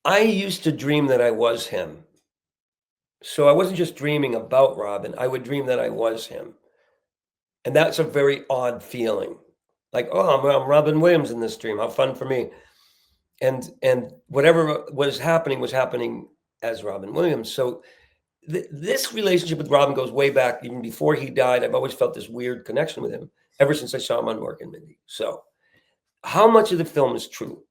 I used to dream that I was him. So I wasn't just dreaming about Robin. I would dream that I was him. And that's a very odd feeling. Like, oh, I'm Robin Williams in this dream. How fun for me. And whatever was happening as Robin Williams. So this relationship with Robin goes way back, even before he died. I've always felt this weird connection with him ever since I saw him on Mork and Mindy. So how much of the film is true?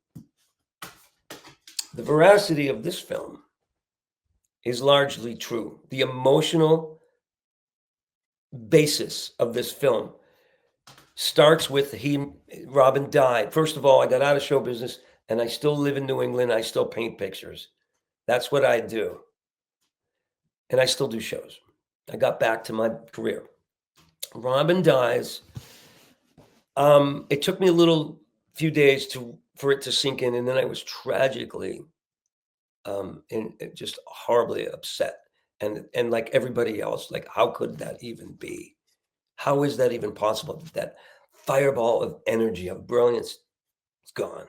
The veracity of this film is largely true. The emotional basis of this film starts with Robin died. First of all, I got out of show business and I still live in New England. I still paint pictures. That's what I do. And I still do shows. I got back to my career. Robin dies. It took me a few days for it to sink in, and then I was tragically and just horribly upset. And like everybody else, like, how could that even be? How is that even possible? That fireball of energy, of brilliance, is gone.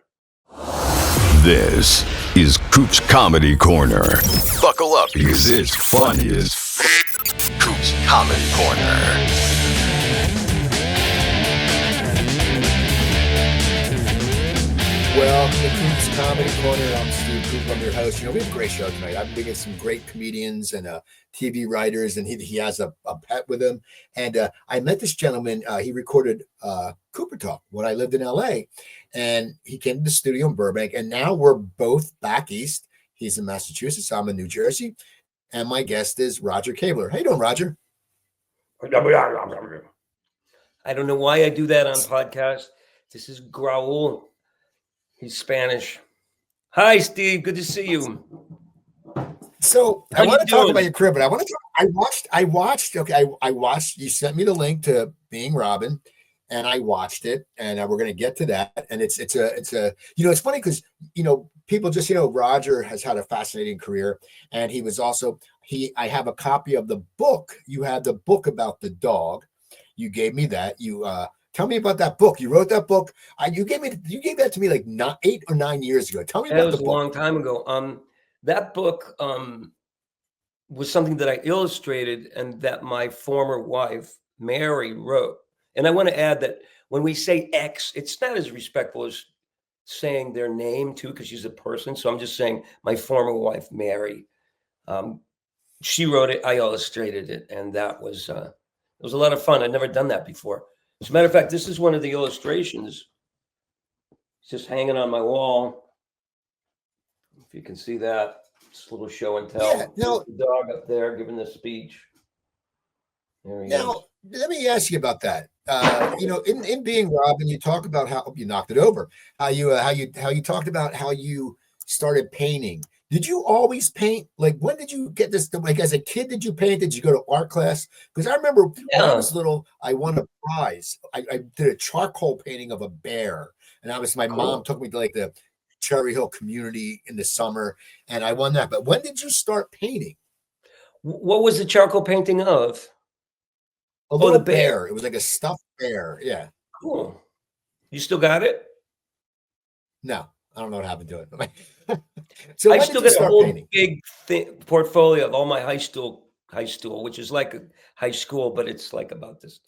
This is Coop's Comedy Corner. Buckle up because it's funny as Coop's Comedy Corner. Welcome to Coop's Comedy Corner. I'm Steve Coop. I'm your host. We have a great show tonight. I'm bringing some great comedians and TV writers, and he has a pet with him. And I met this gentleman. He recorded Cooper Talk when I lived in LA, and he came to the studio in Burbank. And now we're both back east. He's in Massachusetts. I'm in New Jersey, and my guest is Roger Kabler. How you doing, Roger? I don't know why I do that on podcast. This is Graul. He's Spanish. Hi, Steve. Good to see you. So I want to talk about your career, but I want to talk. I watched. You sent me the link to Being Robin, and I watched it, and we're going to get to that. And it's funny because people just Roger has had a fascinating career, and he was also I have a copy of the book. You had the book about the dog. You gave me that. Tell me about that book. You wrote that book. You gave that to me like 8 or 9 years ago. Tell me about the book. That was a long time ago. That book was something that I illustrated and that my former wife, Mary, wrote. And I want to add that when we say ex, it's not as respectful as saying their name too, because she's a person. So I'm just saying my former wife, Mary. She wrote it. I illustrated it, and it was a lot of fun. I'd never done that before. As a matter of fact, this is one of the illustrations. It's just hanging on my wall. If you can see that, it's a little show and tell. Yeah, now, the dog up there giving the speech. There he is. Let me ask you about that. In Being Robin, you talk about how you knocked it over. How you talked about how you started painting. Did you always paint? Like, when did you get this? Like, as a kid, did you paint? Did you go to art class? Because I remember when I was little, I won a prize. I did a charcoal painting of a bear. And my mom took me to like the Cherry Hill community in the summer, and I won that. But when did you start painting? What was the charcoal painting of? The bear. It was like a stuffed bear. Yeah. Cool. You still got it? No, I don't know what happened to it. So I still got a whole big portfolio of all my high school, which is like a high school, but it's like about this.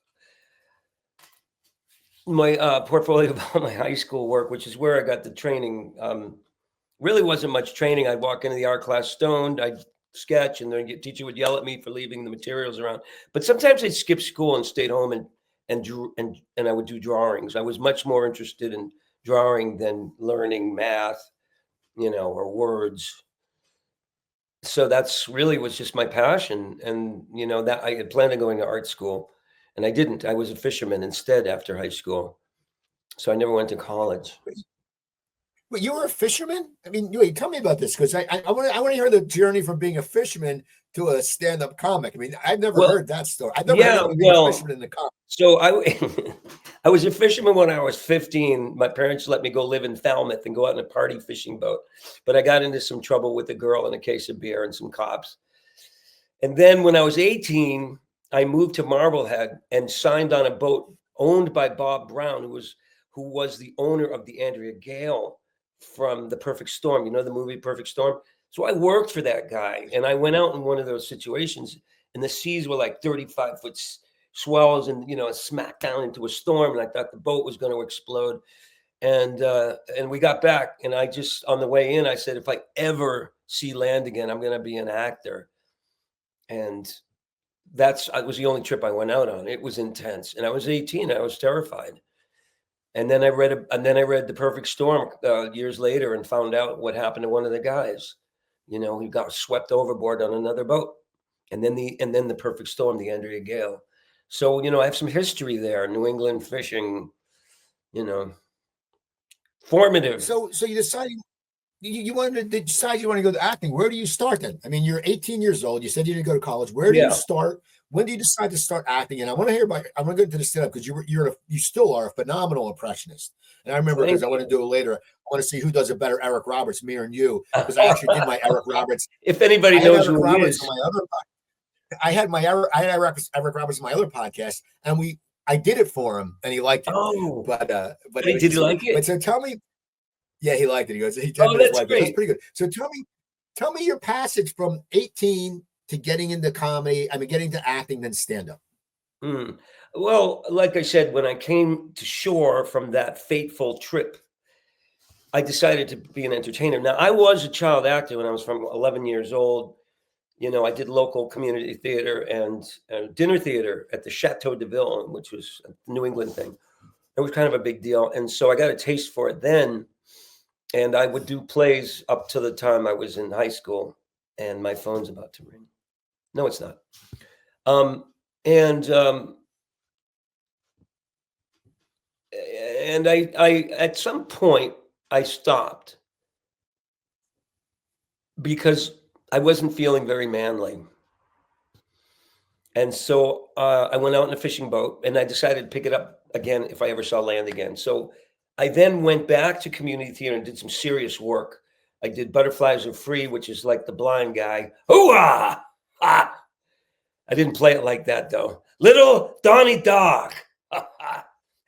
My portfolio of all my high school work, which is where I got the training. Really wasn't much training. I'd walk into the art class stoned. I'd sketch, and then the teacher would yell at me for leaving the materials around. But sometimes I'd skip school and stayed home and drew, and I would do drawings. I was much more interested in drawing than learning math, or words. So that's really was just my passion. And, that I had planned on going to art school, and I didn't. I was a fisherman instead after high school. So I never went to college. But you were a fisherman? I mean, wait, tell me about this, because I want to hear the journey from being a fisherman to a stand-up comic. I mean, I've never heard that story. I've never heard of being a fisherman in the comic. So I was a fisherman when I was 15. My parents let me go live in Falmouth and go out in a party fishing boat. But I got into some trouble with a girl and a case of beer and some cops. And then when I was 18, I moved to Marblehead and signed on a boat owned by Bob Brown, who was the owner of the Andrea Gale from The Perfect Storm. You know the movie Perfect Storm? So I worked for that guy, and I went out in one of those situations, and the seas were like 35-foot swells, and it smacked down into a storm, and I thought the boat was going to explode. And we got back, and I just, on the way in, I said, if I ever see land again, I'm going to be an actor. And it was the only trip I went out on. It was intense, and I was 18. I was terrified. And then I read The Perfect Storm years later, and found out what happened to one of the guys. He got swept overboard on another boat. And then the Perfect Storm, the Andrea Gale. So I have some history there. New England fishing, formative. So you decided you wanted to decide you want to go to acting. Where do you start then? I mean, you're 18 years old. You said you didn't go to college. Where do you start? When do you decide to start acting? And I want to go into the stand-up, because you still are a phenomenal impressionist. And I remember, because I want to do it later, I want to see who does a better Eric Roberts, me or you, because I actually did my Eric Roberts. If anybody knows who he is. I had Eric Roberts on my other podcast, and I did it for him, and he liked it. Oh, but did he like it? But so tell me, yeah, he liked it. He goes, he that's great. That's pretty good. So tell me your passage from 18 to getting into comedy. I mean, getting to acting, then stand up. Well, like I said, when I came to shore from that fateful trip, I decided to be an entertainer. Now, I was a child actor when I was from 11 years old. I did local community theater and dinner theater at the Chateau de Ville, which was a New England thing. It was kind of a big deal. And so I got a taste for it then. And I would do plays up to the time I was in high school. And my phone's about to ring. No, it's not. And I at some point I stopped because I wasn't feeling very manly. And so I went out in a fishing boat, and I decided to pick it up again if I ever saw land again. So I then went back to community theater and did some serious work. I did Butterflies Are Free, which is like The Blind Guy. Hoo-ah! Ah! I didn't play it like that, though. Little Donnie Dark.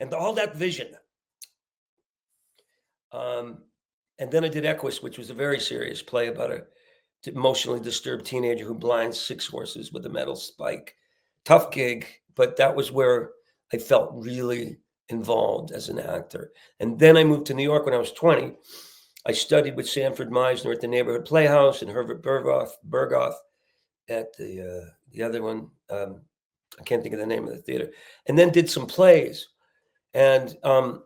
And all that vision. And then I did Equus, which was a very serious play about a emotionally disturbed teenager who blinds 6 horses with a metal spike. Tough gig, but that was where I felt really involved as an actor. And then I moved to New York when I was 20. I studied with Sanford Meisner at the Neighborhood Playhouse, and Herbert Berghoff at the other one. I can't think of the name of the theater. And then did some plays. And by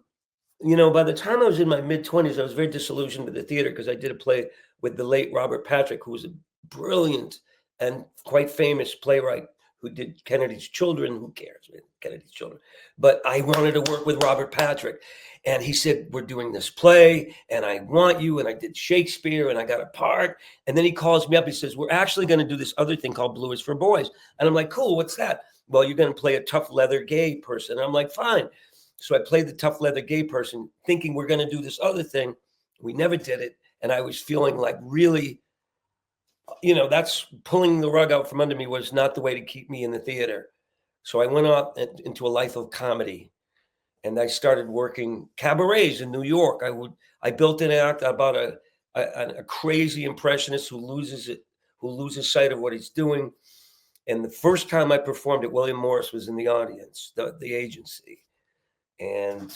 the time I was in my mid-20s, I was very disillusioned with the theater, because I did a play with the late Robert Patrick, who was a brilliant and quite famous playwright who did Kennedy's Children. Who cares, man? Kennedy's Children. But I wanted to work with Robert Patrick. And he said, we're doing this play, and I want you. And I did Shakespeare, and I got a part. And then he calls me up. He says, we're actually going to do this other thing called Blue is for Boys. And I'm like, cool, what's that? Well, you're going to play a tough leather gay person. And I'm like, fine. So I played the tough leather gay person, thinking we're going to do this other thing. We never did it. And I was feeling like really, that's pulling the rug out from under me was not the way to keep me in the theater. So I went off into a life of comedy, and I started working cabarets in New York. I built an act about a crazy impressionist who loses sight of what he's doing. And the first time I performed it, William Morris was in the audience, the agency. And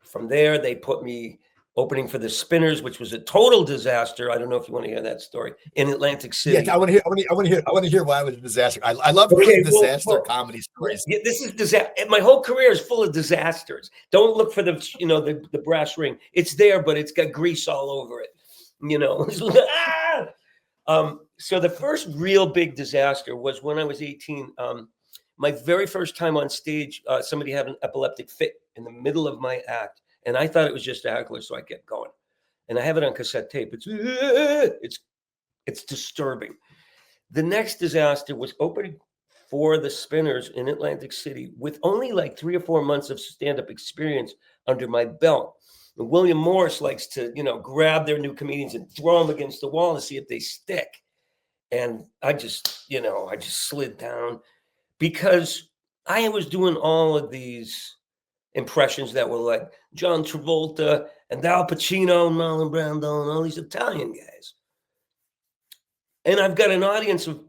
from there, they put me opening for the Spinners, which was a total disaster. I don't know if you want to hear that story, in Atlantic City. Yeah, I want to hear why it was a disaster. I love disaster comedy stories. Yeah, this is disaster. My whole career is full of disasters. Don't look for the brass ring. It's there, but it's got grease all over it. So the first real big disaster was when I was 18. My very first time on stage, somebody had an epileptic fit in the middle of my act. And I thought it was just a heckler, so I kept going. And I have it on cassette tape. It's disturbing. The next disaster was opening for the Spinners in Atlantic City with only like 3 or 4 months of stand-up experience under my belt. And William Morris likes to, grab their new comedians and throw them against the wall and see if they stick. And I just slid down because I was doing all of these impressions that were like John Travolta and Al Pacino and Marlon Brando and all these Italian guys. And I've got an audience of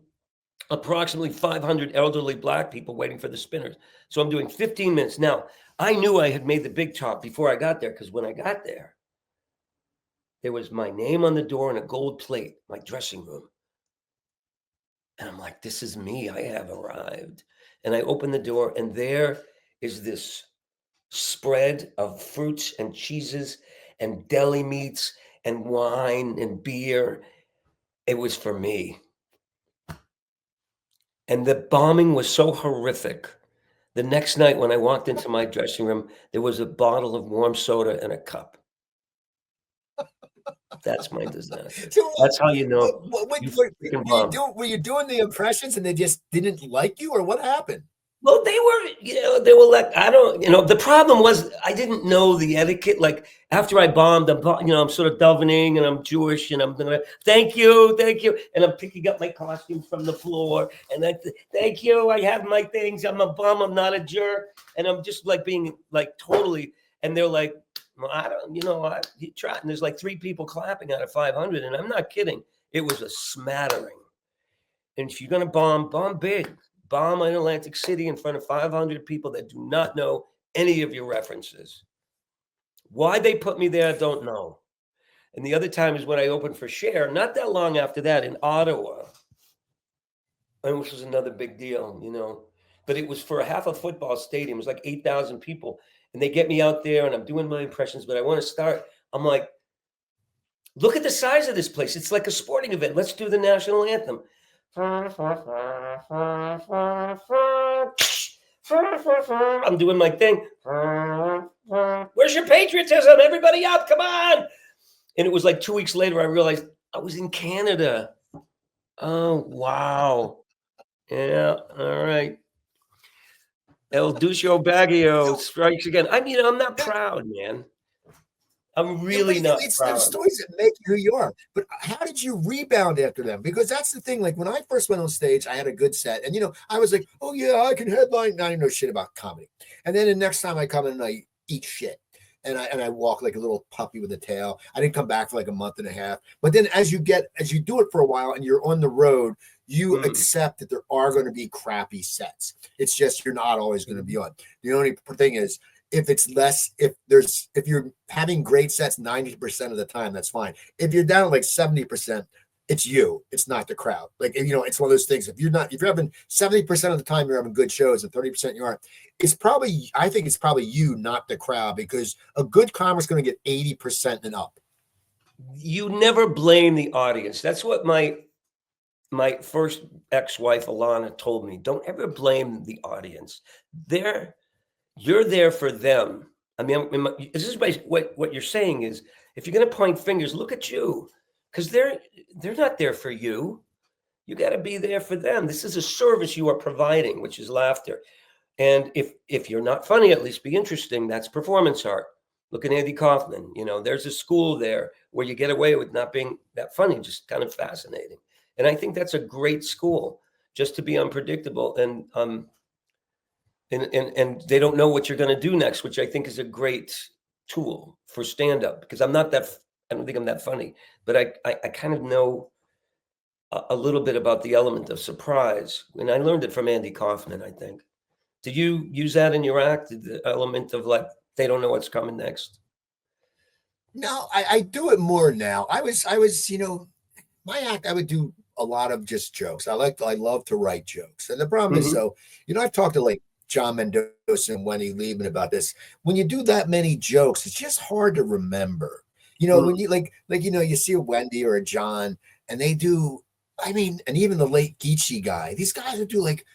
approximately 500 elderly Black people waiting for the spinners. So I'm doing 15 minutes. Now, I knew I had made the big talk before I got there, because when I got there was my name on the door and a gold plate, my dressing room. And I'm like, this is me. I have arrived. And I open the door, and there is this spread of fruits and cheeses and deli meats and wine and beer. It was for me. And the bombing was so horrific. The next night when I walked into my dressing room, there was a bottle of warm soda and a cup. That's my disaster. So That's how you know. Were you doing the impressions and they just didn't like you, or what happened? Well, they were like, I don't, the problem was I didn't know the etiquette. Like after I bombed, I'm sort of davening and I'm Jewish and I'm gonna, thank you. And I'm picking up my costume from the floor and thank you. I have my things. I'm a bum. I'm not a jerk. And I'm just like being like totally, and they're like, well, I don't, you try. And there's like 3 people clapping out of 500. And I'm not kidding. It was a smattering. And if you're going to bomb big. Bomb in Atlantic City in front of 500 people that do not know any of your references. Why they put me there, I don't know. And the other time is when I opened for Cher, not that long after that, in Ottawa, which was another big deal, But it was for half a football stadium. It was like 8,000 people. And they get me out there and I'm doing my impressions, but I want to start. I'm like, look at the size of this place. It's like a sporting event. Let's do the national anthem. I'm doing my thing. Where's your patriotism? Everybody up, come on. And it was like 2 weeks later, I realized I was in Canada. Oh, wow. Yeah, all right. El Duccio Baggio strikes again. I mean, I'm not proud, man. I'm really not proud. Those stories that make you who you are. But how did you rebound after them? Because that's the thing. Like when I first went on stage, I had a good set. And, I was like, oh, yeah, I can headline. I didn't know shit about comedy. And then the next time I come in, I eat shit. And I walk like a little puppy with a tail. I didn't come back for like a month and a half. But then as you do it for a while and you're on the road, you accept that there are going to be crappy sets. It's just you're not always going to be on. The only thing is, if you're having great sets 90% of the time, that's fine. If you're down like 70%, it's you. It's not the crowd. Like, it's one of those things. If you're having 70% of the time you're having good shows and 30% you aren't, I think it's probably you, not the crowd, because a good comic is going to get 80% and up. You never blame the audience. That's what my first ex-wife, Alana, told me. Don't ever blame the audience. You're there for them. I mean, this is what you're saying is, if you're going to point fingers, look at you, because they're not there for you. You got to be there for them. This is a service you are providing, which is laughter. And if you're not funny, at least be interesting. That's performance art. Look at Andy Kaufman. There's a school there where you get away with not being that funny, just kind of fascinating. And I think that's a great school, just to be unpredictable. And they don't know what you're going to do next, which I think is a great tool for stand-up, because I don't think I'm that funny, but I kind of know a little bit about the element of surprise. And I learned it from Andy Kaufman, I think. Did you use that in your act? The element of like, they don't know what's coming next? No, I do it more now. I was, my act, I would do a lot of just jokes. I love to write jokes. And the problem is, I've talked to like John Mendoza and Wendy Liebman about this. When you do that many jokes, it's just hard to remember. When you you see a Wendy or a John and they do, and even the late Geechee guy, these guys would do like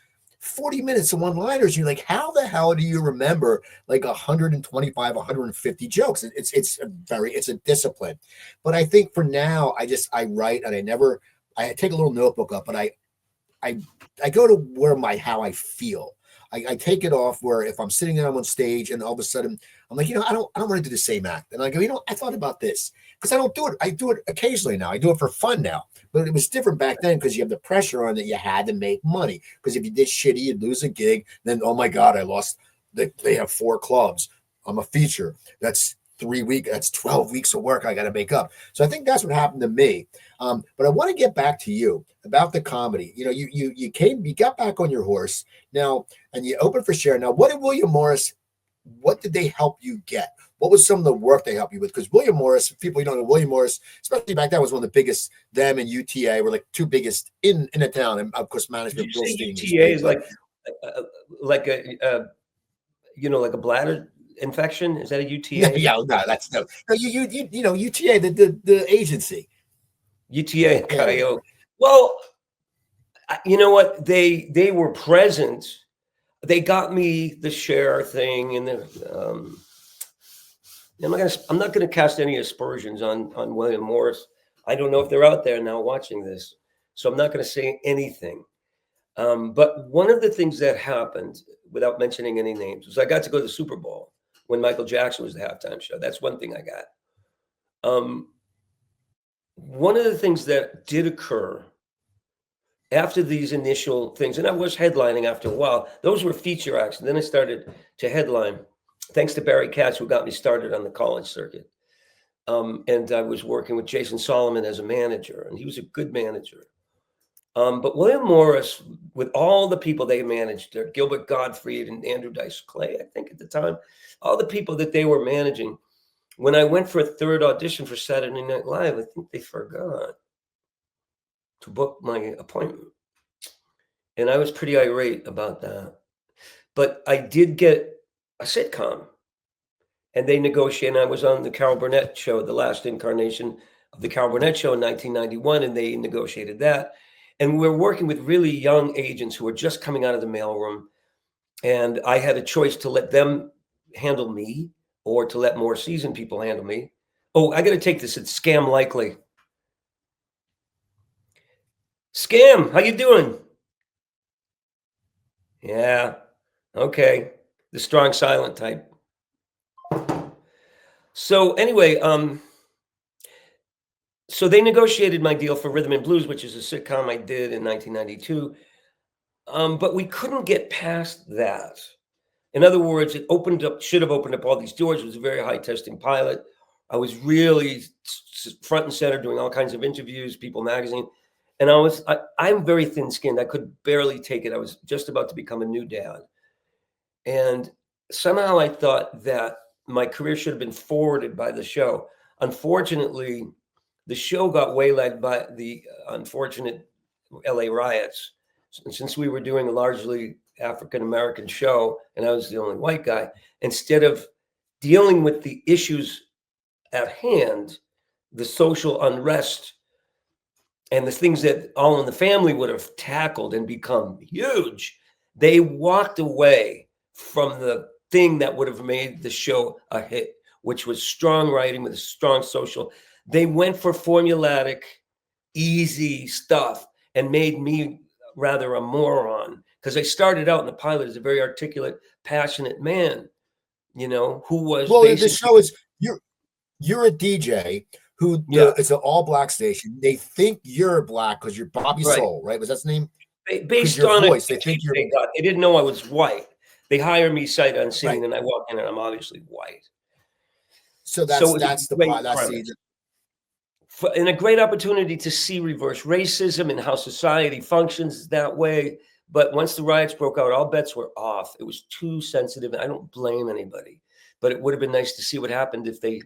40 minutes of one-liners. You're like, how the hell do you remember like 125, 150 jokes? It's a discipline. But I think for now, I write and I take a little notebook up, but I go to how I feel. I take it off where if I'm sitting there, I'm on stage and all of a sudden I'm like, I don't want to do the same act. And I go, I thought about this, because I don't do it. I do it occasionally now. I do it for fun now, but it was different back then because you have the pressure on that you had to make money. Because if you did shitty, you'd lose a gig. Then, oh my God, I lost. They have 4 clubs. I'm a feature. That's 3 weeks. That's 12 weeks of work I got to make up. So I think that's what happened to me. But I want to get back to you about the comedy. You know, you got back on your horse now, and you opened for Cher. Now, what did William Morris? What did they help you get? What was some of the work they helped you with? Because William Morris, people you don't know, William Morris, especially back then, was one of the biggest. Them and UTA were like two biggest in the town, and of course, management. Did you say UTA is like a like a bladder infection? Is that a UTA? Yeah, no, that's no. You know, UTA, the agency. UTA, Coyote. Well, you know what? They were present. They got me the Cher thing, and I'm not gonna cast any aspersions on William Morris. I don't know if they're out there now watching this, so I'm not gonna say anything. But one of the things that happened, without mentioning any names, was I got to go to the Super Bowl when Michael Jackson was the halftime show. That's one thing I got. One of the things that did occur after these initial things, and I was headlining after a while, those were feature acts. And then I started to headline, thanks to Barry Katz, who got me started on the college circuit. And I was working with Jason Solomon as a manager, and he was a good manager. But William Morris, with all the people they managed, Gilbert Gottfried and Andrew Dice Clay, I think at the time, all the people that they were managing, when I went for a third audition for Saturday Night Live, I think they forgot to book my appointment. And I was pretty irate about that. But I did get a sitcom, and they negotiated. I was on the Carol Burnett show, the last incarnation of the Carol Burnett show in 1991, and they negotiated that. And we're working with really young agents who are just coming out of the mailroom. And I had a choice to let them handle me or to let more seasoned people handle me. Oh, I got to take this. It's Scam Likely. Scam, how you doing? Yeah, okay. The strong silent type. So anyway, so they negotiated my deal for Rhythm and Blues, which is a sitcom I did in 1992. But we couldn't get past that. In other words, it should have opened up all these doors. It was a very high testing pilot. I was really front and center doing all kinds of interviews, People Magazine. And I'm very thin skinned. I could barely take it. I was just about to become a new dad. And somehow I thought that my career should have been forwarded by the show. Unfortunately, the show got waylaid by the unfortunate LA riots. And since we were doing a largely African-American show and I was the only white guy, instead of dealing with the issues at hand, the social unrest and the things that All in the Family would have tackled and become huge, they walked away from the thing that would have made the show a hit, which was strong writing with a strong social. They went for formulaic, easy stuff and made me rather a moron, because I started out in the pilot as a very articulate, passionate man, who was the show is you're a DJ who it's an all black station. They think you're black because you're Bobby Soul, right? Was that his name? Based on your voice, they didn't know I was white. They hire me sight unseen, and I walk in and I'm obviously white. So that's the part. And a great opportunity to see reverse racism and how society functions that way. But once the riots broke out, all bets were off. It was too sensitive. And I don't blame anybody, but it would have been nice to see what happened if they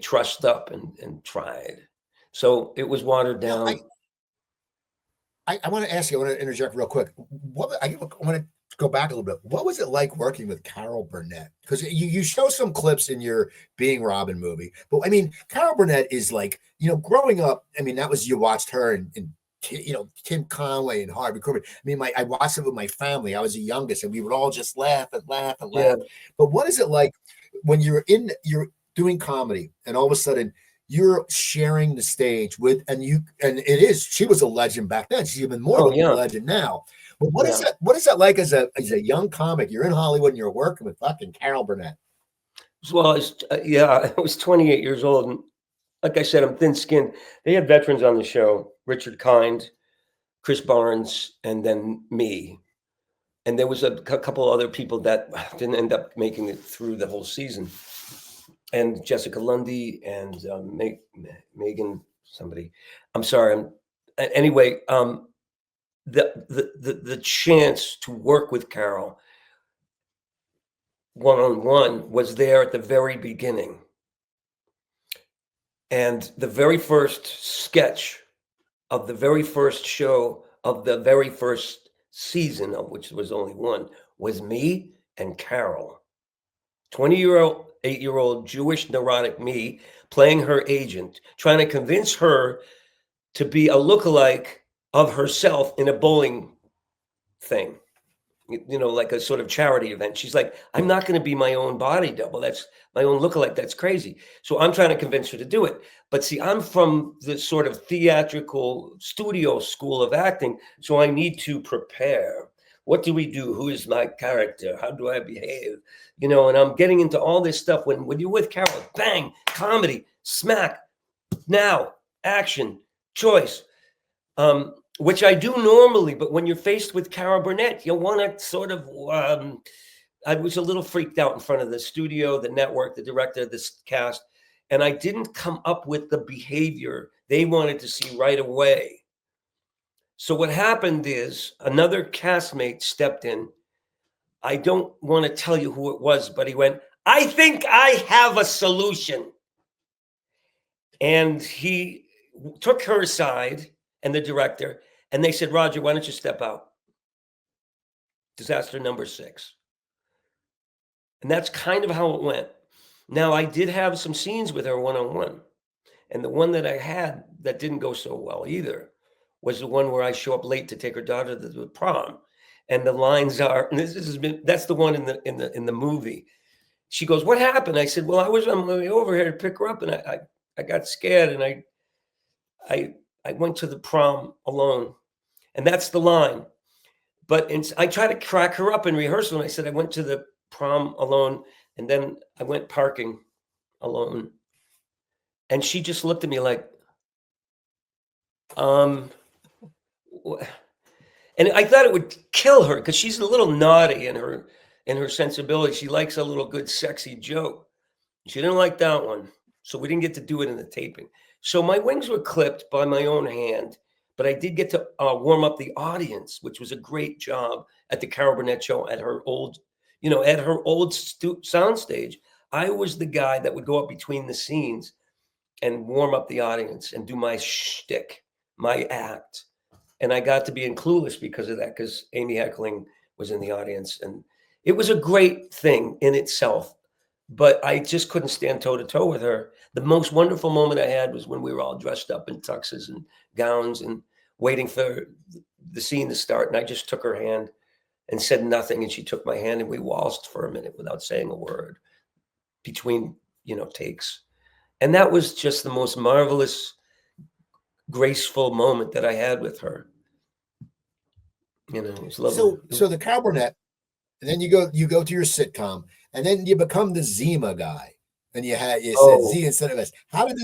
trussed up and tried. So it was watered down. I want to ask you, I want to interject real quick. I want to go back a little bit. What was it like working with Carol Burnett? Because you show some clips in your Being Robin movie, but I mean, Carol Burnett is like, growing up, I mean, that was, you watched her and Tim Conway and Harvey Korman. I mean, I watched it with my family. I was the youngest, and we would all just laugh and laugh and laugh. Yeah. But what is it like when you're doing comedy and all of a sudden you're sharing the stage with, she was a legend back then. She's even more of a legend now. But what is that? What is that like as a young comic? You're in Hollywood and you're working with fucking Carol Burnett. Well, I was 28 years old, and like I said, I'm thin-skinned. They had veterans on the show: Richard Kind, Chris Barnes, and then me. And there was a couple other people that didn't end up making it through the whole season. And Jessica Lundy and Megan, somebody. I'm sorry. Anyway, the chance to work with Carol one-on-one was there at the very beginning. And the very first sketch of the very first show of the very first season, of which was only one, was me and Carol. 8-year-old Jewish neurotic me playing her agent, trying to convince her to be a lookalike of herself in a bowling thing, like a sort of charity event. She's like, I'm not going to be my own body double. That's my own lookalike. That's crazy. So I'm trying to convince her to do it. But see, I'm from the sort of theatrical studio school of acting. So I need to prepare. What do we do? Who is my character? How do I behave? And I'm getting into all this stuff. When you're with Carol, bang, comedy, smack, now, action, choice. Which I do normally, but when you're faced with Carol Burnett, you want to sort of, I was a little freaked out in front of the studio, the network, the director, this cast, and I didn't come up with the behavior they wanted to see right away. So what happened is another castmate stepped in. I don't want to tell you who it was, but he went, I think I have a solution. And he took her aside and the director, and they said, Roger, why don't you step out? Disaster number 6. And that's kind of how it went. Now, I did have some scenes with her one-on-one. And the one that I had that didn't go so well either was the one where I show up late to take her daughter to the prom. And the lines are, and that's the one in the movie. She goes, what happened? I said, well, I was on my way over here to pick her up, and I got scared, and I went to the prom alone. And that's the line. But I tried to crack her up in rehearsal. And I said, I went to the prom alone. And then I went parking alone. And she just looked at me like, and I thought it would kill her because she's a little naughty in her sensibility. She likes a little good, sexy joke. She didn't like that one. So we didn't get to do it in the taping. So my wings were clipped by my own hand. But I did get to warm up the audience, which was a great job at the Carol Burnett show at her old, soundstage. I was the guy that would go up between the scenes and warm up the audience and do my shtick, my act. And I got to be in Clueless because of that, because Amy Heckerling was in the audience. And it was a great thing in itself. But I just couldn't stand toe to toe with her. The most wonderful moment I had was when we were all dressed up in tuxes and gowns and waiting for the scene to start. And I just took her hand and said nothing. And she took my hand and we waltzed for a minute without saying a word between, takes. And that was just the most marvelous, graceful moment that I had with her. It was lovely. So the Carol Burnett, and then you go to your sitcom, and then you become the Zima guy. And you said Z instead of S. How did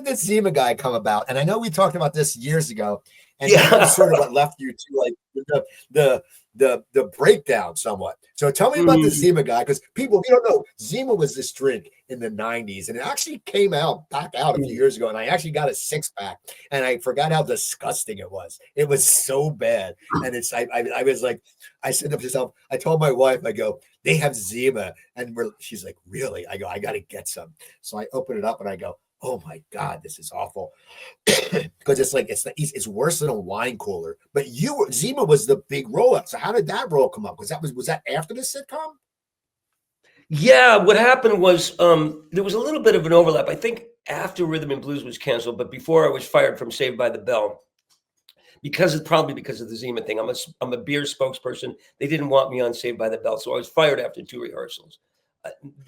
this Zima guy come about? And I know we talked about this years ago, and that was sort of what left you to like the breakdown somewhat. So tell me about the Zima guy, because people, you don't know, Zima was this drink in the 90s, and it actually came back out a few years ago, and I actually got a 6-pack, and I forgot how disgusting it was. It was so bad. And I was like, I said to myself, I told my wife, I go, they have Zima, and she's like, really? I go, I got to get some. So I open it up and I go, oh my God, this is awful. Because it's worse than a wine cooler. But Zima was the big roll up. So how did that role come up? Was that after the sitcom? Yeah, what happened was there was a little bit of an overlap. I think after Rhythm and Blues was canceled, but before I was fired from Saved by the Bell, probably because of the Zima thing. I'm a beer spokesperson. They didn't want me on Saved by the Bell, so I was fired after 2 rehearsals.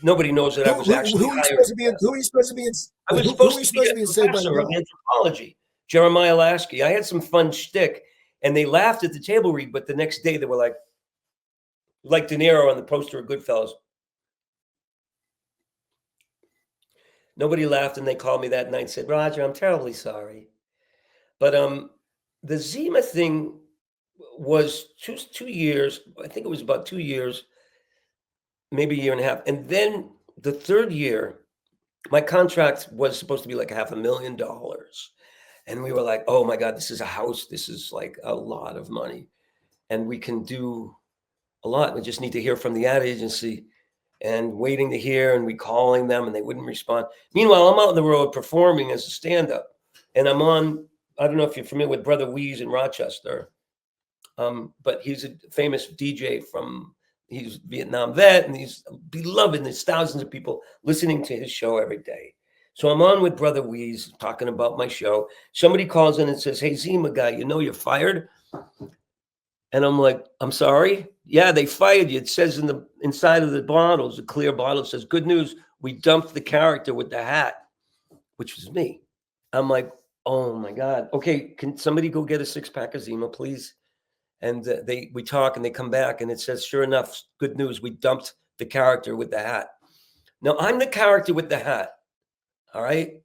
Nobody knows that I was actually hired. Who are you supposed to be in? I was supposed to be a professor of anthropology, Jeremiah Lasky. I had some fun shtick, and they laughed at the table read, but the next day they were like De Niro on the poster of Goodfellas. Nobody laughed, and they called me that night and said, Roger, I'm terribly sorry. But the Zima thing was 2 years. I think it was about 2 years, maybe a year and a half. And then the third year, my contract was supposed to be like $500,000. And we were like, oh my God, this is a house. This is like a lot of money. And we can do a lot. We just need to hear from the ad agency, and waiting to hear, and we calling them and they wouldn't respond. Meanwhile, I'm out on the road performing as a stand-up, and I'm on, I don't know if you're familiar with Brother Weeze in Rochester, but he's a famous DJ he's a Vietnam vet, and he's beloved. There's thousands of people listening to his show every day. So I'm on with Brother Weeze talking about my show. Somebody calls in and says, hey, Zima guy, you know you're fired? And I'm like, I'm sorry? Yeah, they fired you. It says in the inside of the bottles, the clear bottle, it says, good news, we dumped the character with the hat, which was me. I'm like, oh my God. Okay, can somebody go get a 6-pack of Zima, please? And we talk and they come back and it says, sure enough, good news, we dumped the character with the hat. Now, I'm the character with the hat, all right?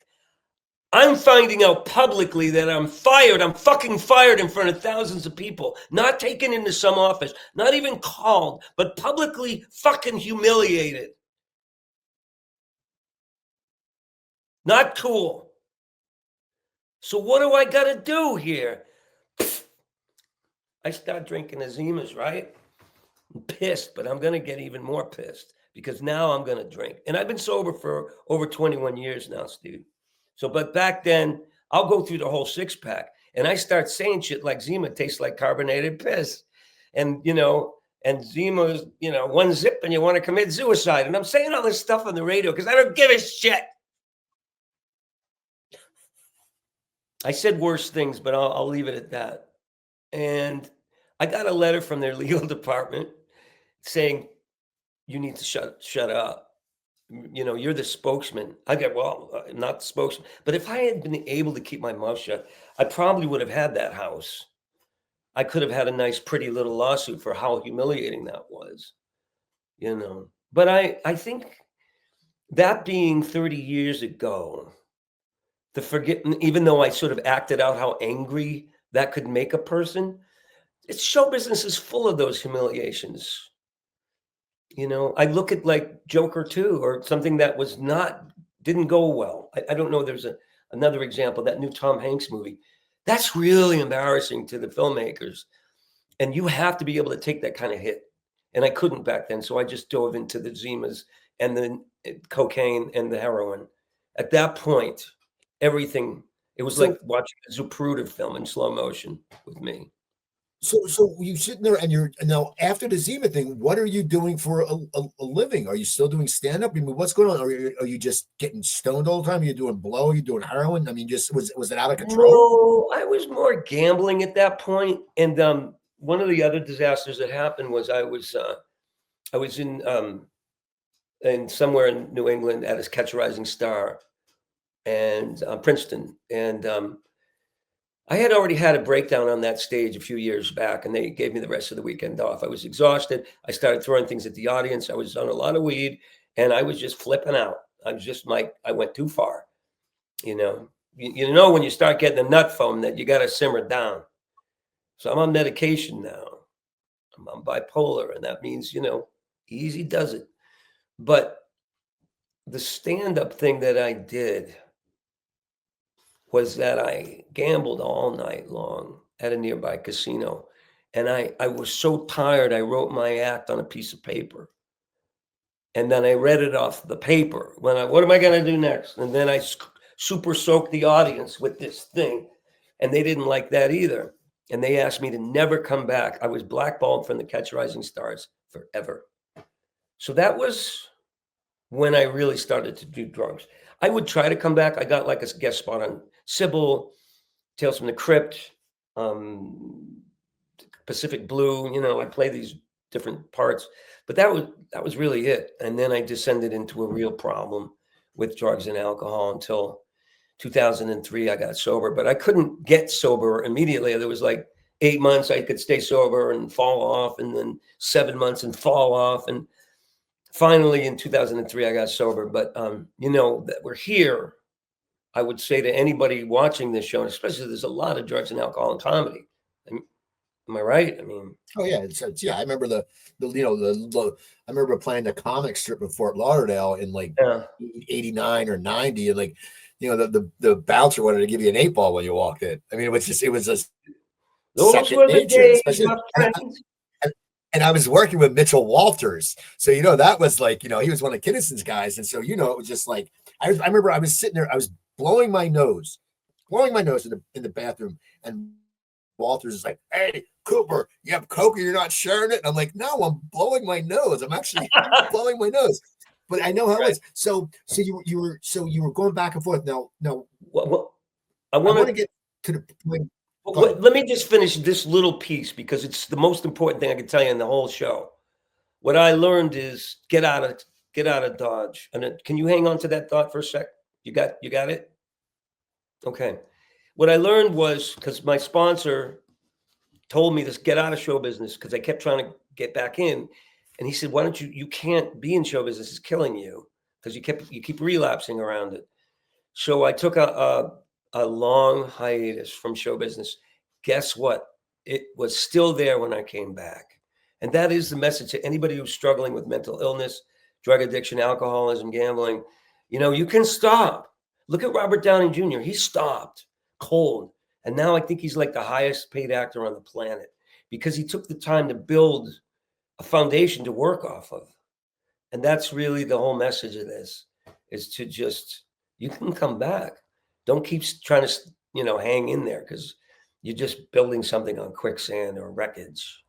I'm finding out publicly that I'm fired. I'm fucking fired in front of thousands of people, not taken into some office, not even called, but publicly fucking humiliated. Not cool. So what do I got to do here? I start drinking Azimas, right? I'm pissed, but I'm going to get even more pissed because now I'm going to drink. And I've been sober for over 21 years now, Steve. So, but back then, I'll go through the whole 6-pack and I start saying shit like Zima tastes like carbonated piss. And, and Zima's, one zip and you want to commit suicide. And I'm saying all this stuff on the radio because I don't give a shit. I said worse things, but I'll leave it at that. And I got a letter from their legal department saying, you need to shut up. You're the spokesman. I get, I'm not the spokesman. But if I had been able to keep my mouth shut, I probably would have had that house. I could have had a nice, pretty little lawsuit for how humiliating that was, But I think that being 30 years ago, even though I sort of acted out how angry that could make a person, show business is full of those humiliations. I look at like Joker 2 or something that didn't go well. I don't know. There's another example, that new Tom Hanks movie. That's really embarrassing to the filmmakers. And you have to be able to take that kind of hit. And I couldn't back then. So I just dove into the Zimas and the cocaine and the heroin. At that point, everything, it was like watching a Zapruder film in slow motion with me. So you sitting there and you're now after the Zima thing, what are you doing for a living? Are you still doing stand-up? I mean, what's going on? Are you just getting stoned all the time? Are you doing blow? Are you doing heroin? I mean, just was it out of control? No, I was more gambling at that point. And one of the other disasters that happened was I was in somewhere in New England at a Catch a Rising Star and Princeton. And I had already had a breakdown on that stage a few years back, and they gave me the rest of the weekend off. I was exhausted. I started throwing things at the audience. I was on a lot of weed, and I was just flipping out. I was just I went too far. You know when you start getting the nut foam that you got to simmer down. So I'm on medication now. I'm bipolar, and that means, easy does it. But the stand-up thing that I did was that I gambled all night long at a nearby casino. And I was so tired, I wrote my act on a piece of paper. And then I read it off the paper. What am I going to do next? And then I super soaked the audience with this thing. And they didn't like that either. And they asked me to never come back. I was blackballed from the Catch Rising Stars forever. So that was when I really started to do drugs. I would try to come back. I got like a guest spot on Sybil, Tales from the Crypt, Pacific Blue. I play these different parts, but that was really it. And then I descended into a real problem with drugs and alcohol until 2003. I got sober, but I couldn't get sober immediately. There was like 8 months I could stay sober and fall off, and then 7 months and fall off. And finally in 2003, I got sober. But, that we're here, I would say to anybody watching this show, and especially there's a lot of drugs and alcohol in comedy. Am I right? I mean, Oh yeah, yeah. I remember I remember playing the comic strip in Fort Lauderdale in like yeah. '89 or '90, and like the bouncer wanted to give you an 8 ball when you walked in. I mean, it was a Those second were the nature, and days, especially my friend. and I was working with Mitchell Walters, so that was like he was one of Kinnison's guys, and so it was just like I remember I was sitting there, I was blowing my nose in the bathroom, and Walters is like, "Hey, Cooper, you have Coke and you're not sharing it?" And I'm like, "No, I'm blowing my nose. I'm actually blowing my nose." But I know how it Right. was. So you were going back and forth. Now Well, I I want want to to. get to the point. Go ahead. Let me just finish this little piece because it's the most important thing I can tell you in the whole show. What I learned is get out of Dodge. And can you hang on to that thought for a sec? You got it? Okay. What I learned was because my sponsor told me this, get out of show business because I kept trying to get back in. And he said, why don't you can't be in show business, it's killing you because you keep relapsing around it. So I took a long hiatus from show business. Guess what? It was still there when I came back. And that is the message to anybody who's struggling with mental illness, drug addiction, alcoholism, gambling. You can stop. Look at Robert Downey Jr. He stopped cold. And now I think he's like the highest paid actor on the planet because he took the time to build a foundation to work off of. And that's really the whole message of this is to just, you can come back. Don't keep trying to, hang in there because you're just building something on quicksand or wreckage,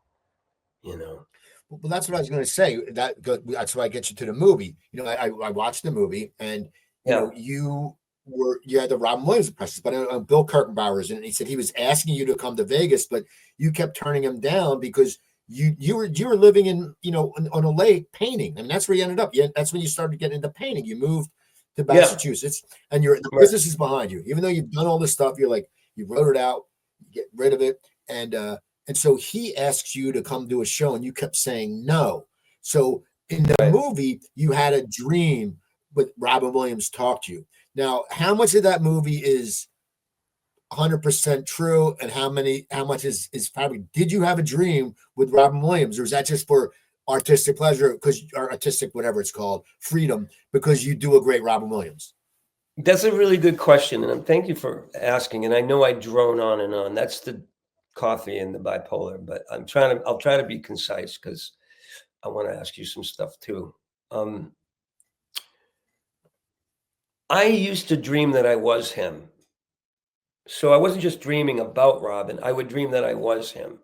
you know? Well, that's what I was going to say. That's why I get you to the movie. I watched the movie, and Yeah. you had the Robin Williams impressions, but Bill Kirkenbauer's in it. He said he was asking you to come to Vegas, but you kept turning him down because you were living in on a lake painting, and that's where you ended up. That's when you started getting into painting. You moved to Yeah. Massachusetts, and the Right. business is behind you. Even though you've done all this stuff, you're like you wrote it out, you get rid of it, and so he asks you to come do a show, and you kept saying no. So in the Right. movie, you had a dream with Robin Williams talk to you. Now, how much of that movie is 100% true, and how much is probably? Did you have a dream with Robin Williams, or is that just for artistic pleasure, or artistic whatever it's called, freedom, because you do a great Robin Williams? That's a really good question. And thank you for asking. And I know I drone on and on. That's the coffee and the bipolar, but I'll try to be concise because I want to ask you some stuff too. I used to dream that I was him. So I wasn't just dreaming about Robin. I would dream that I was him.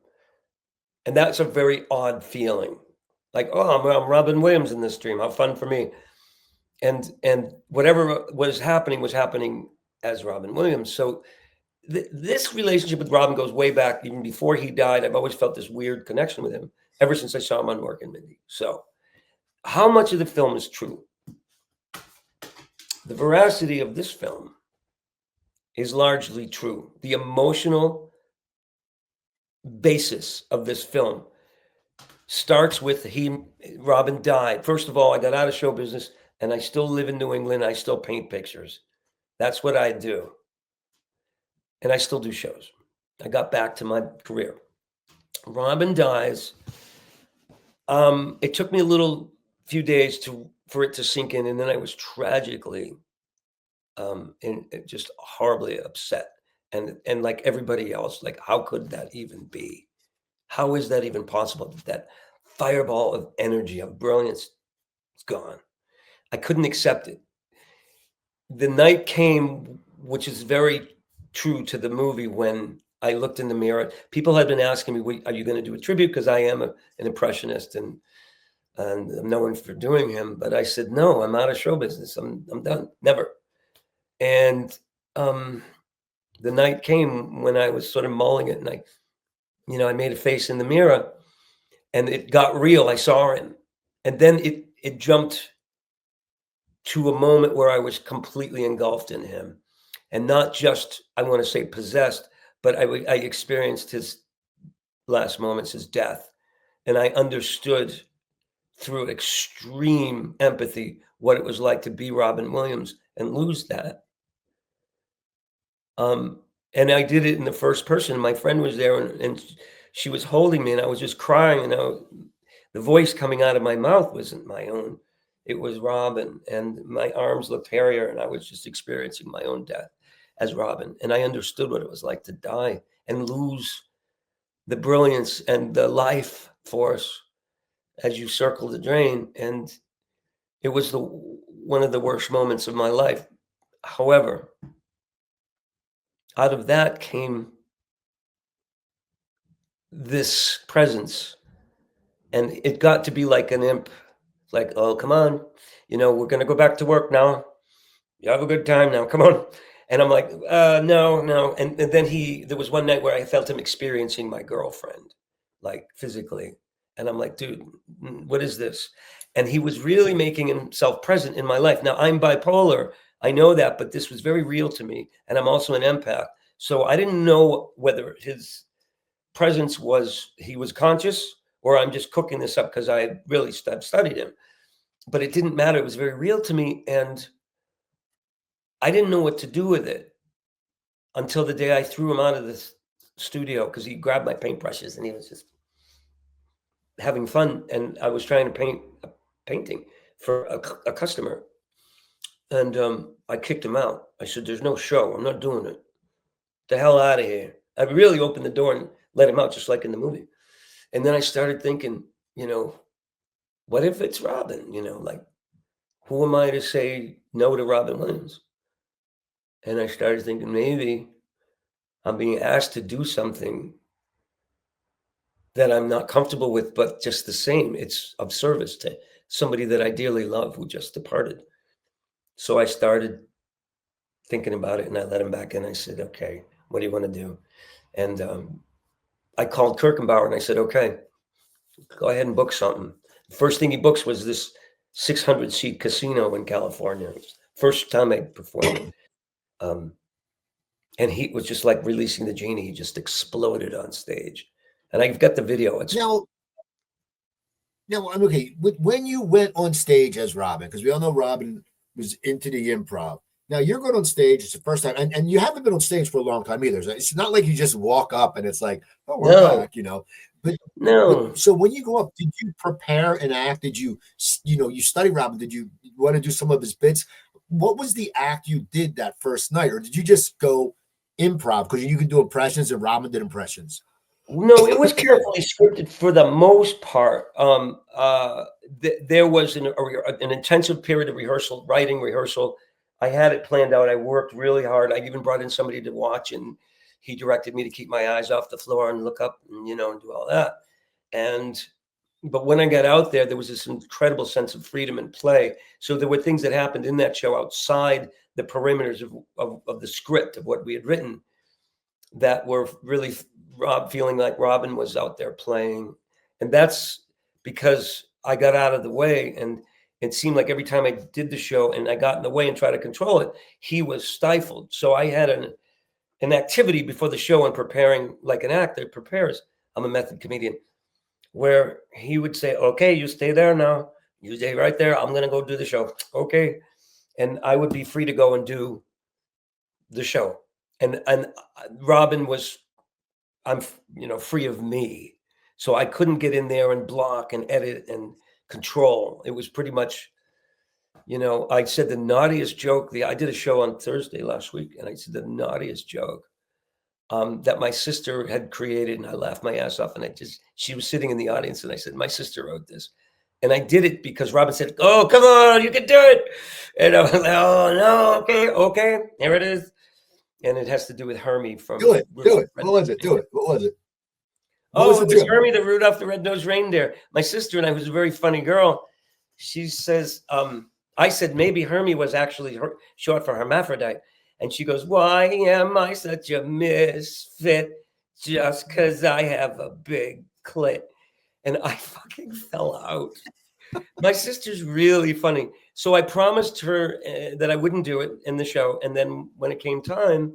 And that's a very odd feeling. Like, oh, I'm Robin Williams in this dream. How fun for me. And whatever was happening as Robin Williams. So this relationship with Robin goes way back, even before he died. I've always felt this weird connection with him ever since I saw him on Mork and Mindy. So how much of the film is true? The veracity of this film is largely true. The emotional basis of this film starts with Robin died. First of all, I got out of show business and I still live in New England. I still paint pictures. That's what I do. And I still do shows. I got back to my career. Robin dies. It took me a few days for it to sink in, and then I was tragically and just horribly upset. And like everybody else, like how could that even be? How is that even possible? That fireball of energy, of brilliance is gone. I couldn't accept it. The night came, which is very true to the movie, when I looked in the mirror. People had been asking me, are you going to do a tribute? Because I am an impressionist and I'm known for doing him. But I said, no, I'm out of show business. I'm done. Never. And the night came when I was sort of mulling it, and I made a face in the mirror, and it got real. I saw him, and then it jumped to a moment where I was completely engulfed in him, and not just, I want to say, possessed, but I experienced his last moments, his death, and I understood through extreme empathy what it was like to be Robin Williams and lose that. And I did it in the first person. My friend was there, and she was holding me and I was just crying, and the voice coming out of my mouth wasn't my own. It was Robin, and my arms looked hairier, and I was just experiencing my own death as Robin. And I understood what it was like to die and lose the brilliance and the life force as you circle the drain. And it was one of the worst moments of my life. However, out of that came this presence, and it got to be like an imp, like, oh, come on, we're going to go back to work now. You have a good time now. Come on. And I'm like, no. And then there was one night where I felt him experiencing my girlfriend, like physically. And I'm like, dude, what is this? And he was really making himself present in my life. Now, I'm bipolar. I know that, but this was very real to me. And I'm also an empath. So I didn't know whether his presence he was conscious, or I'm just cooking this up because I've studied him. But it didn't matter. It was very real to me. And I didn't know what to do with it until the day I threw him out of the studio, because he grabbed my paintbrushes and he was just having fun. And I was trying to paint a painting for a customer. And I kicked him out. I said, there's no show. I'm not doing it. The hell out of here. I really opened the door and let him out, just like in the movie. And then I started thinking, what if it's Robin? Like, who am I to say no to Robin Williams? And I started thinking, maybe I'm being asked to do something that I'm not comfortable with, but just the same, it's of service to somebody that I dearly love who just departed. So I started thinking about it, and I let him back in. I said, okay, what do you want to do? And I called Kirkenbauer and I said, okay, go ahead and book something. The first thing he books was this 600-seat casino in California. First time I performed. And he was just like releasing the genie. He just exploded on stage. And I've got the video. Now, okay. When you went on stage as Robin, because we all know Robin was into the improv. Now you're going on stage. It's the first time, and you haven't been on stage for a long time either. So it's not like you just walk up and it's like, oh, we're back, But no. So when you go up, did you prepare an act? Did you study Robin? Did you want to do some of his bits? What was the act you did that first night, or did you just go improv because you could do impressions and Robin did impressions? No, it was carefully scripted for the most part. There was an intensive period of writing rehearsal. I had it planned out. I worked really hard. I even brought in somebody to watch, and he directed me to keep my eyes off the floor and look up and, and do all that. But when I got out there was this incredible sense of freedom and play. So there were things that happened in that show outside the perimeters of the script of what we had written that were really feeling like Robin was out there playing. And that's because I got out of the way, and it seemed like every time I did the show and I got in the way and tried to control it, he was stifled. So I had an activity before the show and preparing like an actor prepares. I'm a method comedian, where he would say, okay, you stay there now. You stay right there. I'm going to go do the show. Okay. And I would be free to go and do the show. And Robin was, I'm, free of me. So I couldn't get in there and block and edit and control. It was pretty much, I said the naughtiest joke. I did a show on Thursday last week, and I said the naughtiest joke that my sister had created, and I laughed my ass off. And she was sitting in the audience, and I said, my sister wrote this. And I did it because Robin said, oh, come on, you can do it. And I was like, oh, no, okay, here it is. And it has to do with Hermie from... Do it. What was it? Do it. What was it? It was Hermie the Rudolph the Red-Nosed Reindeer. My sister and I, who's a very funny girl, she says, I said maybe Hermie was actually short for hermaphrodite. And she goes, why am I such a misfit just because I have a big clit? And I fucking fell out. My sister's really funny. So I promised her that I wouldn't do it in the show. And then when it came time,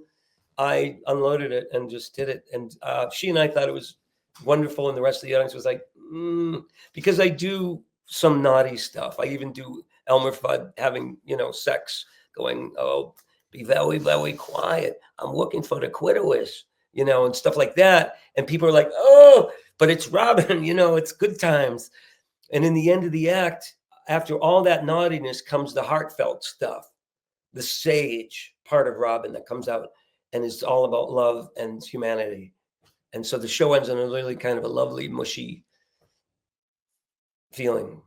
I unloaded it and just did it. And she and I thought it was wonderful. And the rest of the audience was like, because I do some naughty stuff. I even do Elmer Fudd having, sex, going, oh, be very, very quiet. I'm looking for the clitoris. and stuff like that. And people are like, oh, but it's Robin, it's good times. And in the end of the act, after all that naughtiness comes the heartfelt stuff, the sage part of Robin that comes out and is all about love and humanity. And so the show ends on a really kind of a lovely, mushy feeling.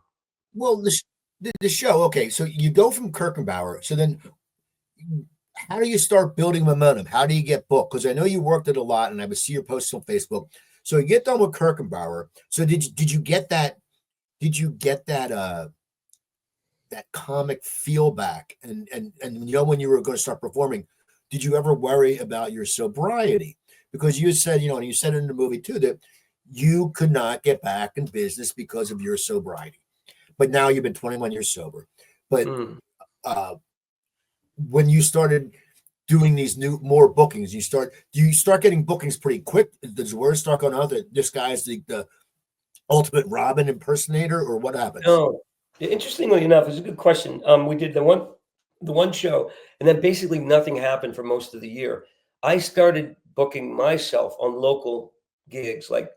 Well, the show, okay, so you go from Kirkenbauer. So then how do you start building momentum? How do you get booked? Because I know you worked it a lot, and I would see your posts on Facebook. So you get done with Kirkenbauer. So did you get that? Did you get that that comic feel back? And when you were going to start performing, did you ever worry about your sobriety? Because you said, and you said it in the movie too, that you could not get back in business because of your sobriety. But now you've been 21 years sober. But when you started doing these more bookings, do you start getting bookings pretty quick? Does word start going out that this guy's the ultimate Robin impersonator, or what happens? No, interestingly enough, it's a good question. We did the one show, and then basically nothing happened for most of the year. I started booking myself on local gigs, like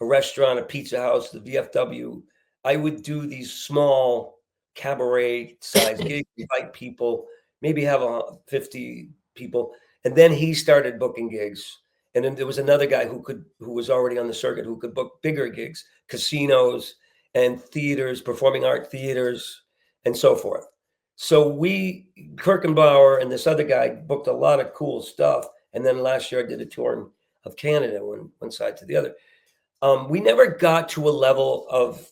a restaurant, a pizza house, the VFW. I would do these small cabaret size gigs, invite people, maybe have 50 people. And then he started booking gigs. And then there was another guy who was already on the circuit, who could book bigger gigs, casinos and theaters, performing art theaters, and so forth. So Kirkenbauer and this other guy booked a lot of cool stuff. And then last year I did a tour of Canada, one side to the other. We never got to a level of,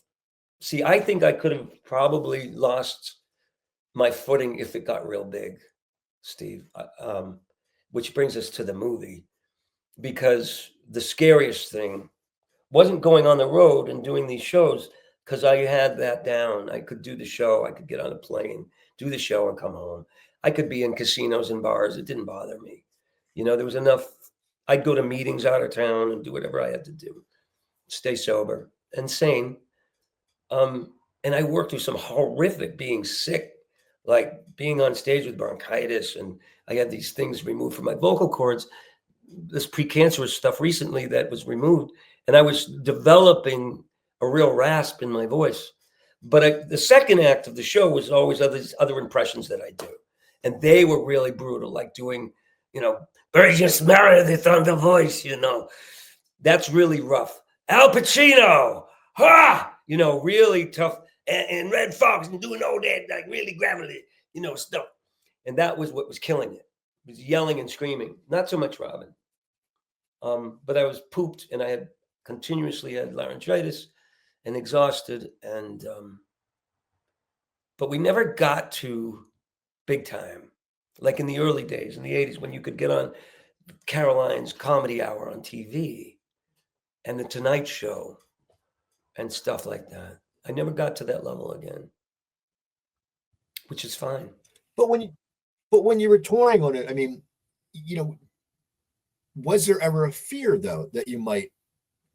I think I could have probably lost my footing if it got real big, Steve, which brings us to the movie, because the scariest thing wasn't going on the road and doing these shows, because I had that down. I could do the show. I could get on a plane, do the show, and come home. I could be in casinos and bars. It didn't bother me. There was enough. I'd go to meetings out of town and do whatever I had to do, stay sober and sane. And I worked through some horrific being sick, like being on stage with bronchitis, and I had these things removed from my vocal cords, this precancerous stuff recently that was removed, and I was developing a real rasp in my voice. But the second act of the show was always other impressions that I do, and they were really brutal, like doing, Burgess Meredith on The Voice, that's really rough. Al Pacino, really tough, and Red Fox, and doing all that, like really gravelly, stuff. And that was what was killing it. It was yelling and screaming. Not so much Robin. But I was pooped, and I had continuously had laryngitis and exhausted. And but we never got to big time, like in the early days, in the 80s, when you could get on Caroline's Comedy Hour on TV and The Tonight Show and stuff like that. I never got to that level again, which is fine. But when you were touring on it, I mean, was there ever a fear though that you might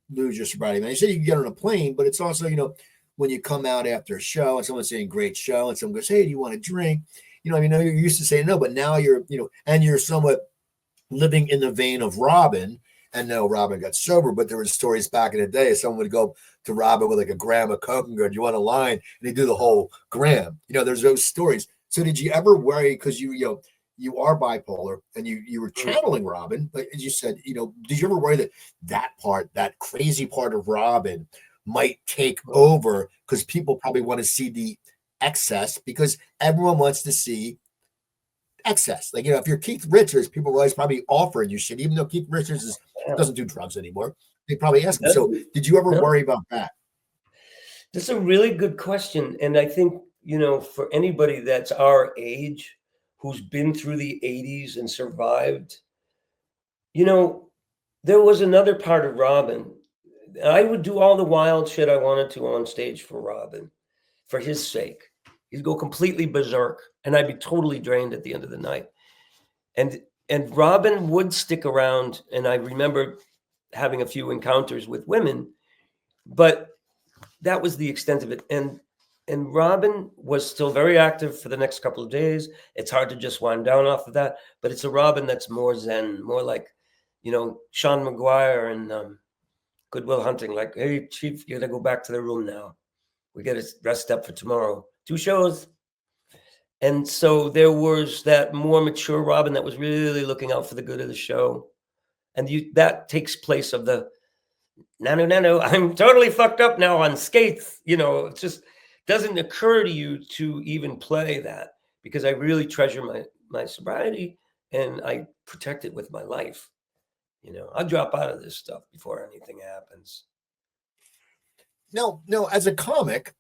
lose your sobriety? I mean, you said you can get on a plane, but it's also, when you come out after a show and someone's saying great show and someone goes, hey, do you want to drink? You're used to saying no, but now you're, and you're somewhat living in the vein of Robin. And no, Robin got sober, but there were stories back in the day. Someone would go to Robin with like a gram of Coke and go, do you want a line? And they do the whole gram. There's those stories. So did you ever worry, because you are bipolar and you were channeling Robin, but as you said, did you ever worry that crazy part of Robin might take over, because people probably want to see the excess, because everyone wants to see excess. Like, if you're Keith Richards, people are always probably offering you shit, even though Keith Richards doesn't do drugs anymore. They probably ask him. So did you ever worry about that? That's a really good question. And I think, for anybody that's our age, who's been through the 80s and survived, there was another part of Robin. I would do all the wild shit I wanted to on stage for Robin, for his sake. He'd go completely berserk, and I'd be totally drained at the end of the night. And Robin would stick around, and I remember having a few encounters with women, but that was the extent of it. And Robin was still very active for the next couple of days. It's hard to just wind down off of that, but it's a Robin that's more zen, more like Sean McGuire and Good Will Hunting, like, hey, Chief, you got to go back to the room now. We got to rest up for tomorrow. 2 shows. And so there was that more mature Robin that was really looking out for the good of the show. And that takes place of the, no, I'm totally fucked up now on skates. It just doesn't occur to you to even play that, because I really treasure my sobriety and I protect it with my life. I'll drop out of this stuff before anything happens. No, as a comic,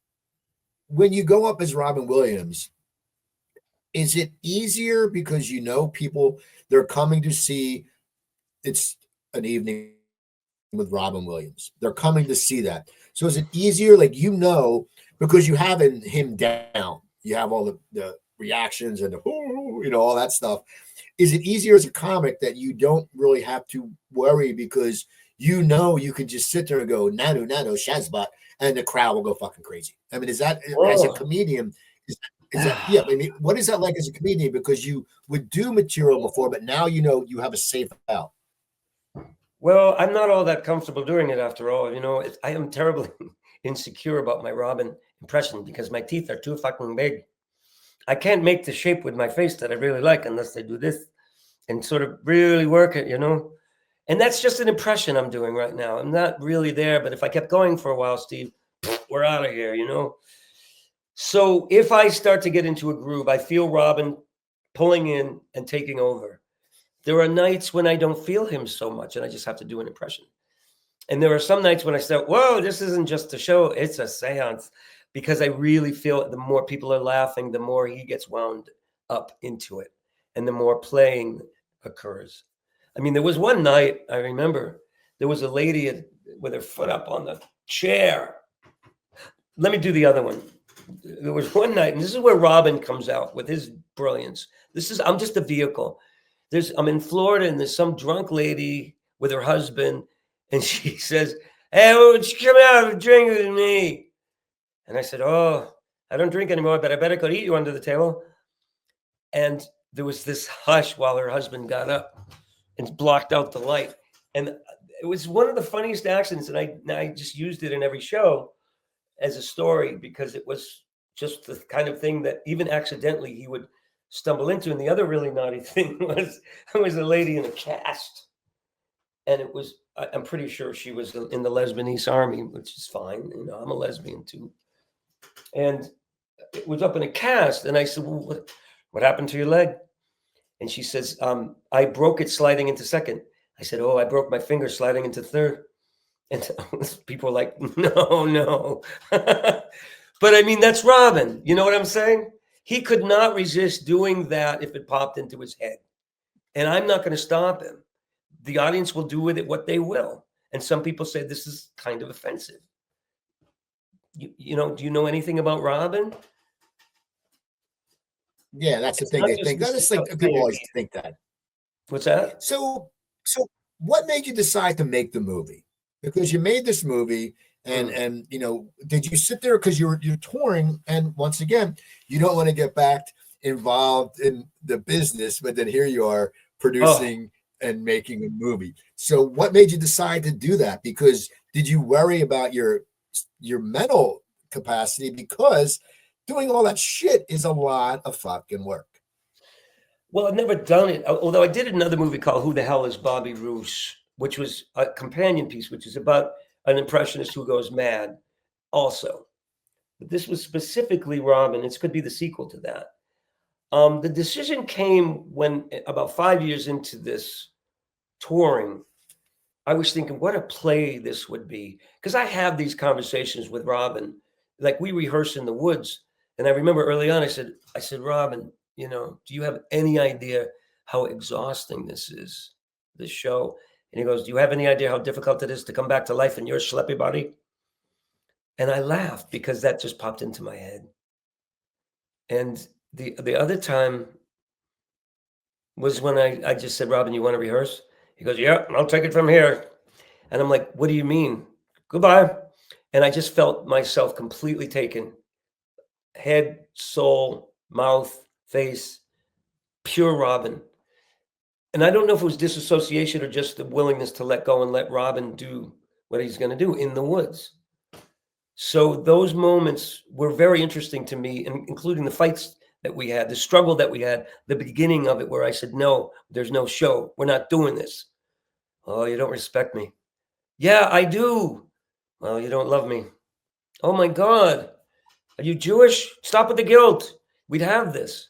when you go up as Robin Williams, is it easier because people, they're coming to see, it's an evening with Robin Williams. They're coming to see that. So is it easier, like, because you have him down, you have all the reactions and all that stuff. Is it easier as a comic that you don't really have to worry because you can just sit there and go, nano, Shazbot, and the crowd will go fucking crazy? I mean, is that, as a comedian, is that, yeah, I mean, what is that like as a comedian? Because you would do material before, but now you have a safe out. Well, I'm not all that comfortable doing it after all. I am terribly insecure about my Robin impression because my teeth are too fucking big. I can't make the shape with my face that I really like unless I do this and sort of really work it, And that's just an impression I'm doing right now. I'm not really there, but if I kept going for a while, Steve, we're out of here, So if I start to get into a groove, I feel Robin pulling in and taking over. There are nights when I don't feel him so much and I just have to do an impression. And there are some nights when I say, whoa, this isn't just a show, it's a seance. Because I really feel the more people are laughing, the more he gets wound up into it and the more playing occurs. I mean, there was one night, I remember, there was a lady with her foot up on the chair. Let me do the other one. There was one night, and this is where Robin comes out with his brilliance. I'm just a vehicle. I'm in Florida, and there's some drunk lady with her husband, and she says, hey, won't you come out and have a drink with me? And I said, oh, I don't drink anymore, but I better go eat you under the table. And there was this hush while her husband got up and blocked out the light. And it was one of the funniest accidents. And I just used it in every show as a story because it was just the kind of thing that even accidentally he would stumble into. And the other really naughty thing was a lady in a cast. And I'm pretty sure she was in the Lesbianese army, which is fine. I'm a lesbian too. And it was up in a cast. And I said, well, what happened to your leg? And she says, I broke it sliding into second. I said, oh, I broke my finger sliding into third. And people were like, no. But I mean, that's Robin. You know what I'm saying? He could not resist doing that if it popped into his head. And I'm not going to stop him. The audience will do with it what they will. And some people say this is kind of offensive. Do you know anything about Robin? Yeah, that's the thing. They think that's like people always think that. What's that? So what made you decide to make the movie? Because you made this movie and did you sit there because you're touring, and once again, you don't want to get back involved in the business, but then here you are producing and making a movie. So what made you decide to do that? Because did you worry about your mental capacity? Because doing all that shit is a lot of fucking work. Well, I've never done it, although I did another movie called Who the Hell is Bobby Roose, which was a companion piece, which is about an impressionist who goes mad also. But this was specifically Robin. It could be the sequel to that. The decision came when about 5 years into this touring, I was thinking what a play this would be. Because I have these conversations with Robin, like we rehearse in the woods. And I remember early on, I said, Robin, do you have any idea how exhausting this is, this show? And he goes, do you have any idea how difficult it is to come back to life in your schleppy body? And I laughed because that just popped into my head. And the other time was when I just said, Robin, you want to rehearse? He goes, yeah, I'll take it from here. And I'm like, what do you mean? Goodbye. And I just felt myself completely taken. Head, soul, mouth, face, pure Robin. And I don't know if it was disassociation or just the willingness to let go and let Robin do what he's going to do in the woods. So those moments were very interesting to me, including the fights that we had, the struggle that we had, the beginning of it, where I said, no, there's no show. We're not doing this. Oh, you don't respect me. Yeah, I do. Well, you don't love me. Oh my God. Are you Jewish? Stop with the guilt. We'd have this.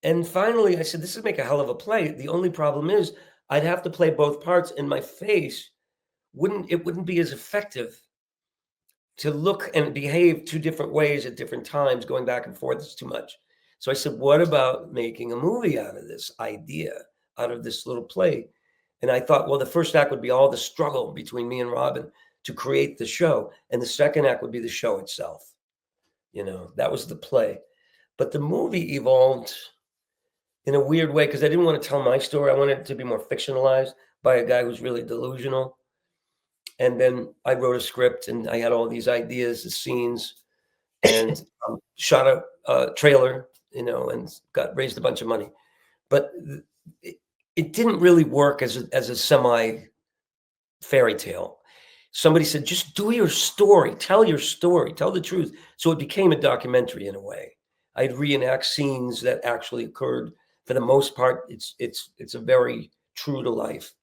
And finally, I said, this would make a hell of a play. The only problem is I'd have to play both parts, and my face wouldn't be as effective to look and behave two different ways at different times, going back and forth is too much. So I said, what about making a movie out of this idea, out of this little play? And I thought, well, the first act would be all the struggle between me and Robin to create the show. And the second act would be the show itself. That was the play. But the movie evolved in a weird way because I didn't want to tell my story. I wanted it to be more fictionalized by a guy who's really delusional. And then I wrote a script and I had all these ideas, the scenes, and shot a trailer, and raised a bunch of money. But it didn't really work as a semi fairy tale. Somebody said, just do your story, tell the truth. So it became a documentary in a way. I'd reenact scenes that actually occurred. For the most part, it's a very true to life.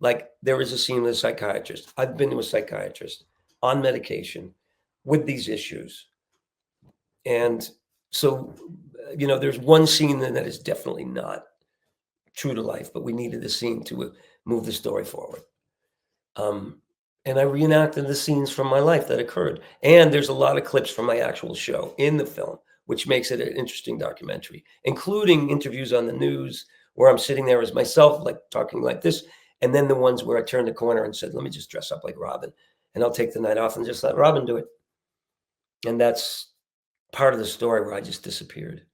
Like there is a scene with a psychiatrist. I've been to a psychiatrist on medication with these issues. And so, there's one scene that is definitely not true to life, but we needed a scene to move the story forward. And I reenacted the scenes from my life that occurred. And there's a lot of clips from my actual show in the film, which makes it an interesting documentary, including interviews on the news where I'm sitting there as myself, like talking like this. And then the ones where I turned the corner and said, let me just dress up like Robin and I'll take the night off and just let Robin do it. And that's part of the story where I just disappeared,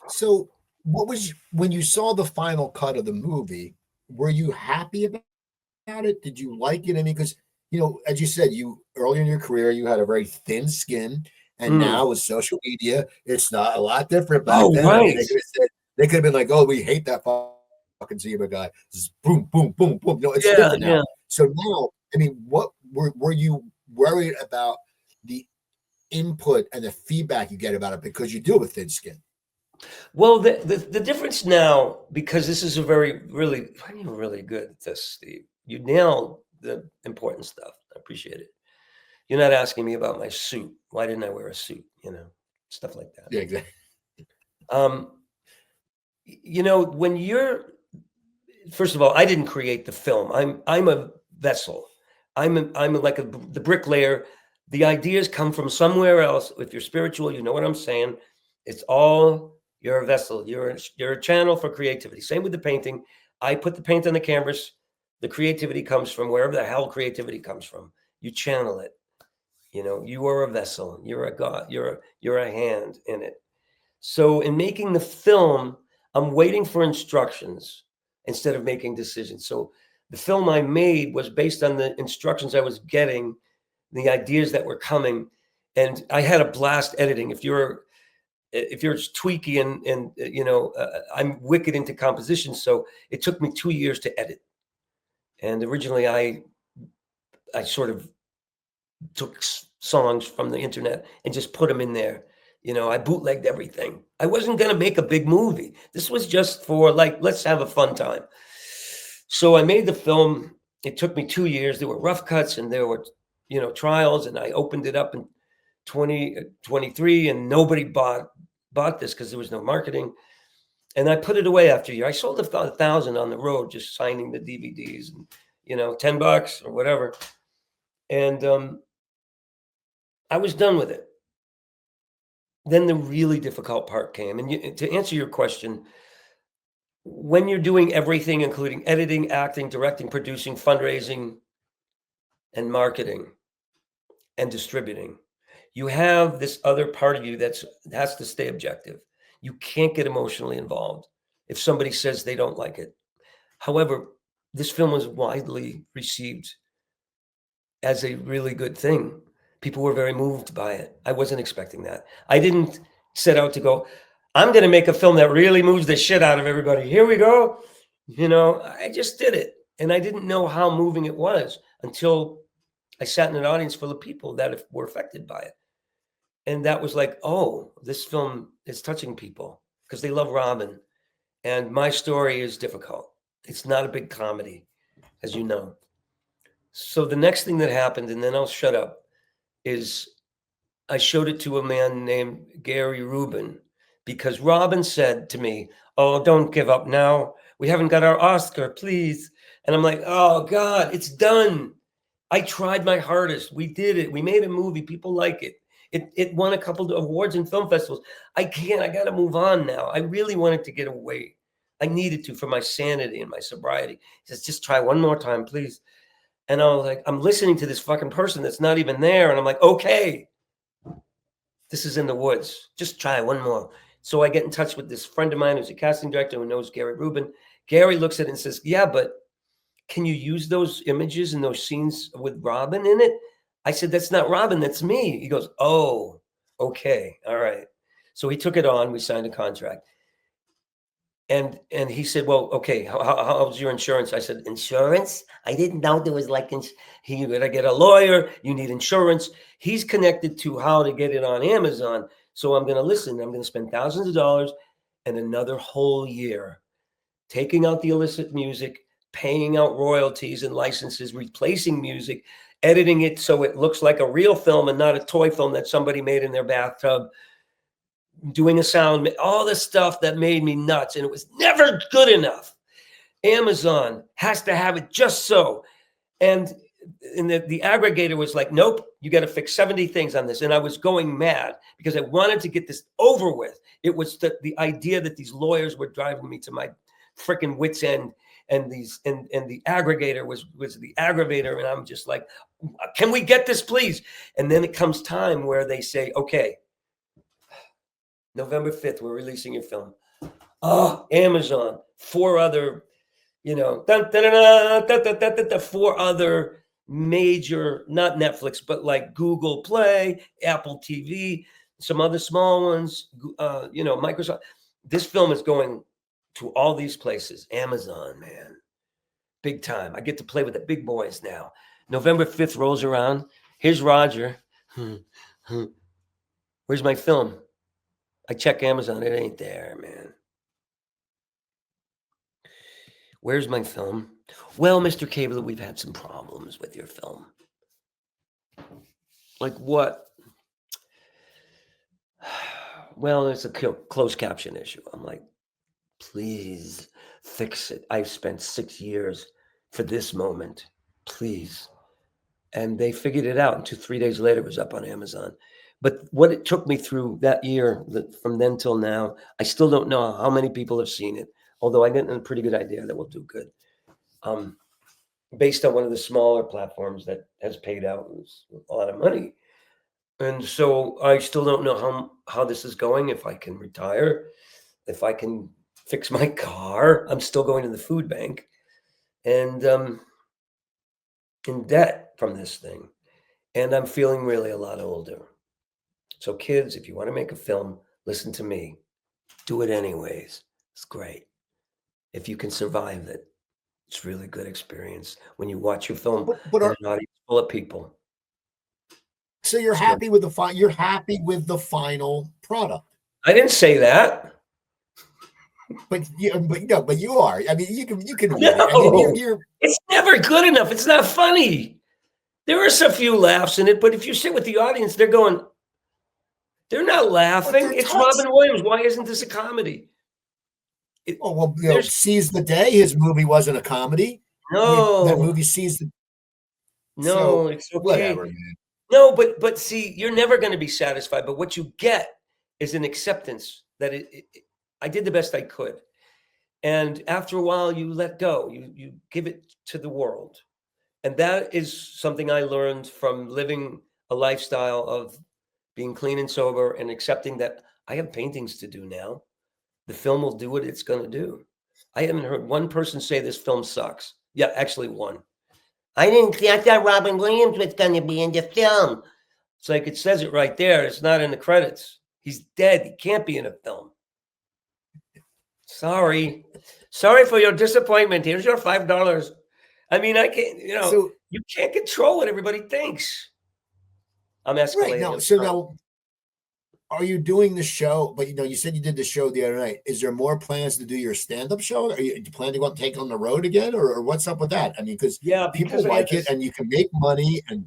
So when you saw the final cut of the movie, were you happy about it? Did you like it? I mean, because, as you said, earlier in your career, you had a very thin skin. And now with social media, it's not a lot different back then. Right. I mean, they could have been like, oh, we hate that fucking Zebra guy. Just boom, boom, boom, boom. It's different now. Yeah. So now, I mean, what were you worried about the input and the feedback you get about it because you do have a thin skin? Well, the difference now, because this is you're really good at this, Steve. You nailed the important stuff. I appreciate it. You're not asking me about my suit. Why didn't I wear a suit? Stuff like that. Yeah, exactly. When first of all, I didn't create the film. I'm a vessel. I'm like the bricklayer. The ideas come from somewhere else. If you're spiritual, you know what I'm saying. It's all, you're a vessel. You're a channel for creativity. Same with the painting. I put the paint on the canvas. The creativity comes from wherever the hell creativity comes from. You channel it. You are a vessel. You're a God. You're a hand in it. So in making the film, I'm waiting for instructions instead of making decisions. So the film I made was based on the instructions I was getting, the ideas that were coming, and I had a blast editing. If you're tweaky and I'm wicked into composition, so it took me 2 years to edit. And originally I sort of took songs from the internet and just put them in there. I bootlegged everything. I wasn't going to make a big movie. This was just for let's have a fun time. So I made the film. It took me 2 years. There were rough cuts and there were, trials, and I opened it up in 2023 and nobody bought this because there was no marketing. And I put it away after a year. I sold 1,000 on the road, just signing the DVDs and, $10 or whatever. And I was done with it. Then the really difficult part came. And to answer your question, when you're doing everything, including editing, acting, directing, producing, fundraising, and marketing and distributing, you have this other part of you that has to stay objective. You can't get emotionally involved if somebody says they don't like it. However, this film was widely received as a really good thing. People were very moved by it. I wasn't expecting that. I didn't set out to go, I'm going to make a film that really moves the shit out of everybody. Here we go. You know, I just did it. And I didn't know how moving it was until I sat in an audience full of people that were affected by it. And that was like, oh, this film is touching people because they love Robin. And my story is difficult. It's not a big comedy, as you know. So the next thing that happened, and then I'll shut up, is I showed it to a man named Gary Rubin because Robin said to me, oh, don't give up now. We haven't got our Oscar, please. And I'm like, oh, God, it's done. I tried my hardest. We did it. We made a movie. People like it. It won a couple of awards and film festivals. I got to move on now. I really wanted to get away. I needed to for my sanity and my sobriety. He says, just try one more time, please. And I was like, I'm listening to this fucking person that's not even there. And I'm like, okay, this is in the woods. Just try one more. So I get in touch with this friend of mine who's a casting director who knows Gary Rubin. Gary looks at it and says, yeah, but can you use those images and those scenes with Robin in it? I said, that's not Robin, that's me. He goes, oh, okay, all right. So he took it on, we signed a contract. And he said, well, okay, how's your insurance? I said, insurance? I didn't know there was like, you gotta get a lawyer, you need insurance. He's connected to how to get it on Amazon. So I'm gonna listen, I'm gonna spend thousands of dollars and another whole year taking out the illicit music, paying out royalties and licenses, replacing music, editing it so it looks like a real film and not a toy film that somebody made in their bathtub, doing a sound, all the stuff that made me nuts. And it was never good enough. Amazon has to have it just so. And the aggregator was like, nope, you got to fix 70 things on this. And I was going mad because I wanted to get this over with. It was the idea that these lawyers were driving me to my freaking wit's end. And the aggregator was the aggravator. And I'm just like, can we get this, please? And then it comes time where they say, okay, November 5th, we're releasing your film. Oh, Amazon, 4 other, four other major, not Netflix, but like Google Play, Apple TV, some other small ones, Microsoft. This film is going to all these places. Amazon, man, big time. I get to play with the big boys now. November 5th rolls around. Here's Roger. Where's my film? I check Amazon. It ain't there, man. Where's my film? Well, Mr. Kabler, we've had some problems with your film. Like what? Well, it's a closed caption issue. I'm like, please fix it. I've spent 6 years for this moment. Please. And they figured it out. And 3 days later, it was up on Amazon. But what it took me through that year, from then till now, I still don't know how many people have seen it. Although I get a pretty good idea that we'll do good. Based on one of the smaller platforms that has paid out a lot of money. And so I still don't know how this is going, if I can retire, if I can fix my car. I'm still going to the food bank and in debt from this thing. And I'm feeling really a lot older. So kids, if you want to make a film, listen to me. Do it anyways. It's great. If you can survive it, it's really good experience when you watch your film in an audience full of people. So you're happy with the final product. I didn't say that. But you are. I mean, you can admit No, it. I mean, it's never good enough. It's not funny. There are a few laughs in it, but if you sit with the audience, they're not laughing. It's Robin Williams. Why isn't this a comedy? Seize the Day. His movie wasn't a comedy. No, that movie Seize the. No, so, it's okay. Whatever, man. No, but see, you're never going to be satisfied. But what you get is an acceptance that I did the best I could, and after a while, you let go. You give it to the world, and that is something I learned from living a lifestyle of being clean and sober and accepting that I have paintings to do now. The film will do what it's going to do. I haven't heard one person say this film sucks. Yeah, actually one. I thought Robin Williams was going to be in the film. It's like, it says it right there. It's not in the credits. He's dead. He can't be in a film. Sorry for your disappointment. Here's your $5. I mean, I can't, So you can't control what everybody thinks. I'm escalating. right now, I'm so sorry. now, are you doing the show? But you said you did the show the other night. Is there more plans to do your stand-up show? Do you plan to go and take on the road again, or what's up with that? I mean, because Yeah, people because I had like it, this, and you can make money. And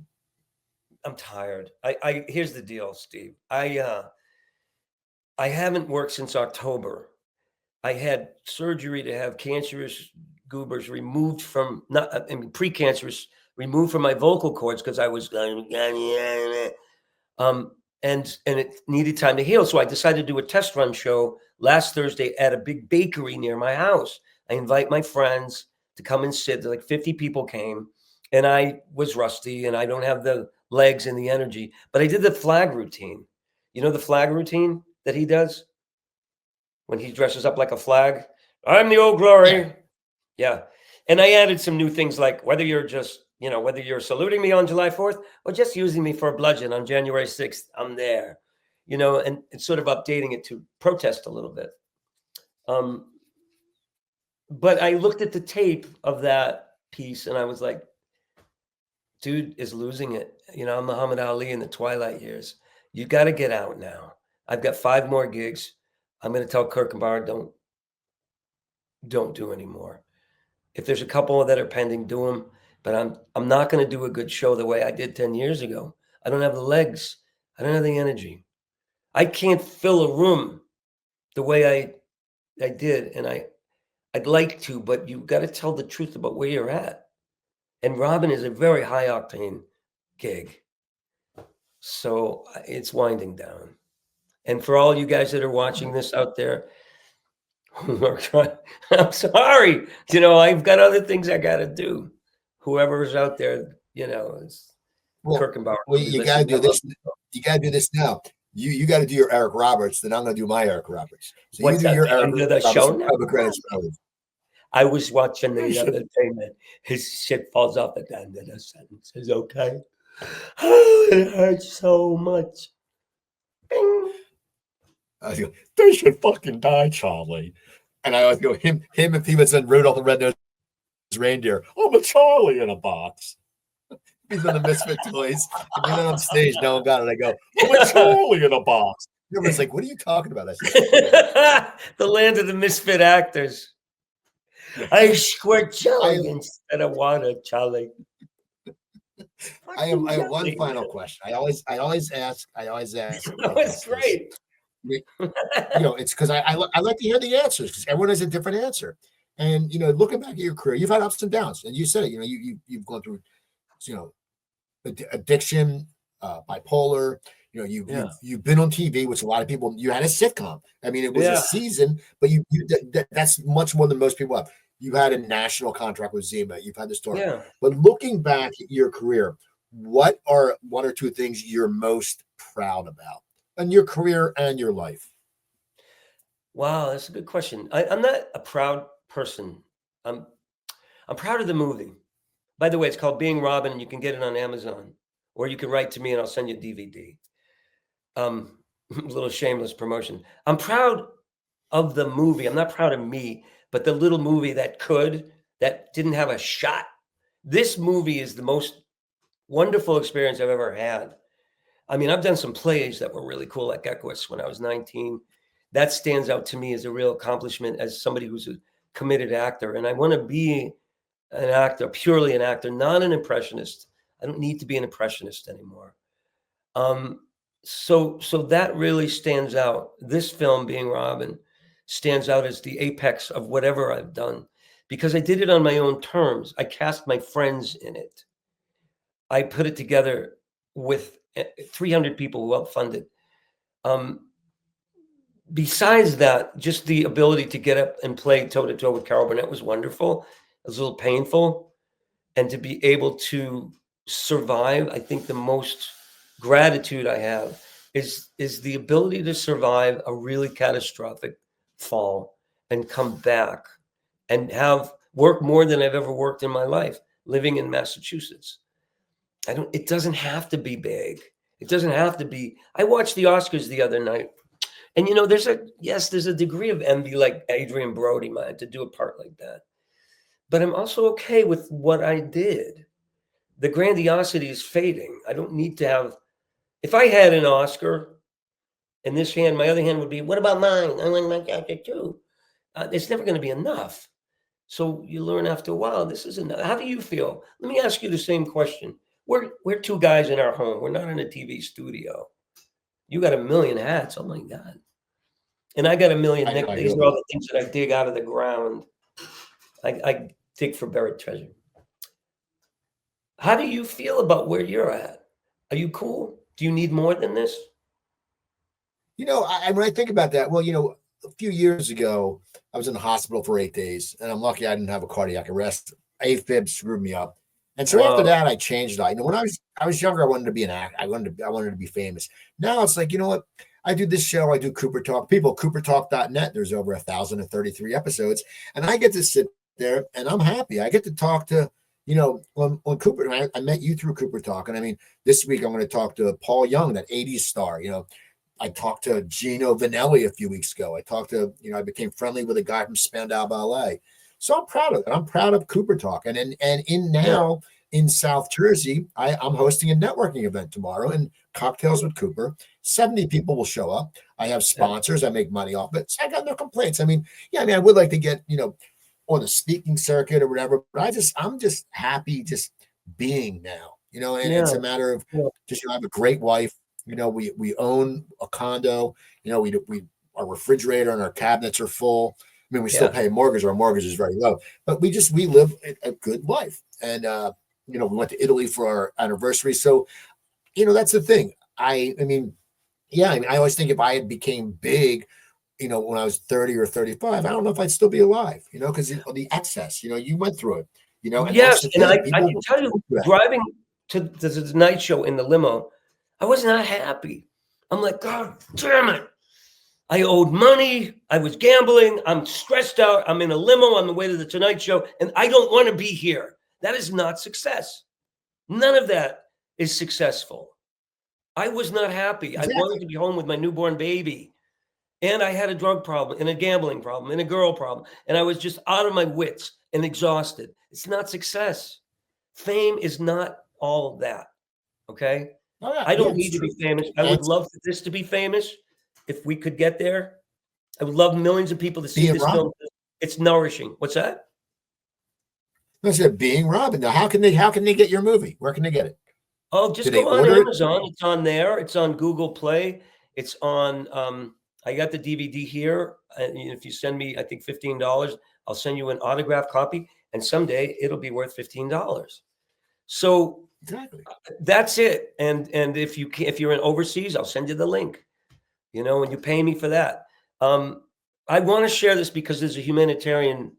I'm tired. I here's the deal, Steve. I haven't worked since October. I had surgery to have cancerous goobers removed from not I mean precancerous removed from my vocal cords because I was um and it needed time to heal. So I decided to do a test run show last Thursday at a big bakery near my house. I invite my friends to come and sit. Like 50 people came, and I was rusty and I don't have the legs and the energy, but I did the flag routine. You know the flag routine that he does when he dresses up like a flag? I'm the old yeah, glory. Yeah. And I added some new things like whether you're just, whether you're saluting me on July 4th or just using me for a bludgeon on January 6th, I'm there, and it's sort of updating it to protest a little bit. But I looked at the tape of that piece and I was like, dude is losing it. I'm Muhammad Ali in the twilight years. You got to get out now. I've got 5 more gigs. I'm going to tell Kirkenbauer, don't do anymore. If there's a couple that are pending, do them. But I'm not going to do a good show the way I did 10 years ago. I don't have the legs. I don't have the energy. I can't fill a room the way I did, and I'd like to, but you've got to tell the truth about where you're at. And Robin is a very high octane gig, so it's winding down. And for all you guys that are watching this out there, I'm sorry. I've got other things I got to do. Whoever's out there, is well, Kirkenbauer. you got to do this. You got to do this now. You got to do your Eric Roberts. Then I'm going to do my Eric Roberts. So What's you do at your the Eric end of the Roberts. show now? I was watching the other day, man. His shit falls off at the end of the sentence. Is okay. Oh, it hurts so much. Bing. I go, they should fucking die, Charlie. And I always go, him if he was in Rudolph the Red-Nosed Reindeer. I'm a Charlie in a box. He's in the Misfit Toys. And then on stage, no one got it. I go, I'm a Charlie in a box. Everyone's like, what are you talking about? I said, the land of the misfit actors. I squirt jelly instead of water, Charlie. I have one final question. I always ask. That was great. It's because I like to hear the answers because everyone has a different answer. And looking back at your career, you've had ups and downs, and you said it. You've gone through, addiction, bipolar. You've been on TV, which a lot of people. You had a sitcom. I mean, it was a season, but that's much more than most people have. You had a national contract with Zima. You've had the story. Yeah. But looking back at your career, what are 1 or 2 things you're most proud about in your career and your life? Wow, that's a good question. I'm not a proud person. I'm proud of the movie. By the way, it's called Being Robin, and you can get it on Amazon, or you can write to me and I'll send you a DVD. A little shameless promotion. I'm proud of the movie. I'm not proud of me, but the little movie that didn't have a shot. This movie is the most wonderful experience I've ever had. I mean, I've done some plays that were really cool, like Equus when I was 19. That stands out to me as a real accomplishment as somebody who's a committed actor. And I want to be an actor, purely an actor, not an impressionist. I don't need to be an impressionist anymore. So that really stands out. This film, Being Robin, stands out as the apex of whatever I've done because I did it on my own terms. I cast my friends in it. I put it together with 300 people who helped fund it. Besides that, just the ability to get up and play toe-to-toe with Carol Burnett was wonderful. It was a little painful. And to be able to survive, I think the most gratitude I have is the ability to survive a really catastrophic fall and come back and have work more than I've ever worked in my life, living in Massachusetts. It doesn't have to be big. It doesn't have to be. I watched the Oscars the other night And there's a degree of envy, like Adrian Brody might to do a part like that. But I'm also okay with what I did. The grandiosity is fading. I don't need to have. If I had an Oscar in this hand, my other hand would be, what about mine? I want my jacket too. It's never going to be enough. So you learn after a while, this is enough. How do you feel? Let me ask you the same question. We're two guys in our home. We're not in a TV studio. You got a million hats. Oh my God. And I got a million nicknames. These are all the things that I dig out of the ground. I dig for buried treasure. How do you feel about where you're at? Are you cool? Do you need more than this? When I think about that, well, a few years ago, I was in the hospital for 8 days, and I'm lucky I didn't have a cardiac arrest. AFib screwed me up. And so after that, I changed it. When I was younger, I wanted to be an actor. I wanted to be famous. Now it's like, you know what? I do this show. I do Cooper Talk. People, coopertalk.net. There's over 1,033 episodes. And I get to sit there and I'm happy. I get to talk to, when Cooper, I met you through Cooper Talk. And I mean, this week I'm going to talk to Paul Young, that 80s star. I talked to Gino Vanelli a few weeks ago. I talked to, I became friendly with a guy from Spandau Ballet. So I'm proud of it. I'm proud of Cooper Talk. And in South Jersey, I'm hosting a networking event tomorrow in Cocktails with Cooper. 70 people will show up. I have sponsors. I make money off it. So I got no complaints. I would like to get, on the speaking circuit or whatever, but I'm just happy just being now, and it's a matter of just, I have a great wife. We own a condo, our refrigerator and our cabinets are full. I mean, we still pay a mortgage. Our mortgage is very low, but we live a good life. And, we went to Italy for our anniversary. So, that's the thing. I always think if I had became big, when I was 30 or 35, I don't know if I'd still be alive, because the excess, you went through it, and yes. that's And I can tell you, driving to the Tonight Show in the limo, I was not happy. I'm like, God damn it. I owed money. I was gambling. I'm stressed out. I'm in a limo on the way to the Tonight Show, and I don't want to be here. That is not success. None of that is successful. I was not happy. Exactly. I wanted to be home with my newborn baby. And I had a drug problem and a gambling problem and a girl problem. And I was just out of my wits and exhausted. It's not success. Fame is not all that. Okay? I don't need to be famous. I would love for this to be famous. If we could get there, I would love millions of people to see this film. It's nourishing. What's that? I said Being Robin. Now, how can they get your movie? Where can they get it? Oh, just go on Amazon. It's on there. It's on Google Play. It's on. I got the DVD here, and if you send me, I think $15, I'll send you an autographed copy, and someday it'll be worth $15. So exactly, that's it. And if you're in overseas, I'll send you the link. And you pay me for that. I want to share this because there's a humanitarian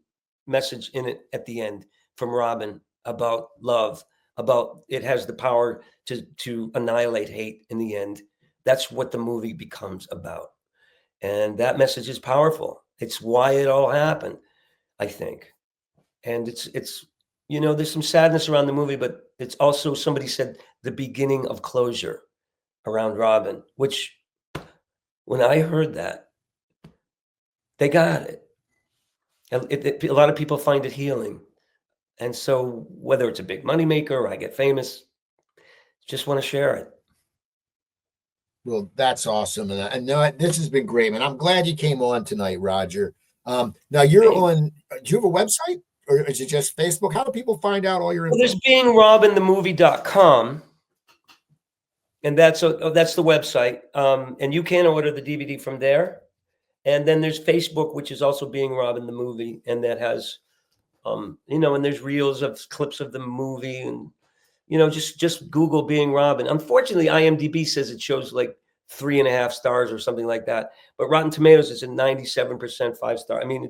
message in it at the end from Robin about love, about it has the power to annihilate hate in the end. That's what the movie becomes about. And that message is powerful. It's why it all happened, I think. And it's there's some sadness around the movie, but it's also, somebody said, the beginning of closure around Robin, which when I heard that, they got it. A lot of people find it healing. And so whether it's a big moneymaker or I get famous, just want to share it. Well, that's awesome. And this has been great, man. I'm glad you came on tonight, Roger. Now you're on, do you have a website or is it just Facebook? How do people find out all your info? There's beingrobinthemovie.com. And that's the website. And you can order the DVD from there. And then there's Facebook, which is also Being Robin the Movie. And that has, and there's reels of clips of the movie and, just Google Being Robin. Unfortunately, IMDb says it shows like 3.5 stars or something like that. But Rotten Tomatoes is at 97% 5-star. I mean,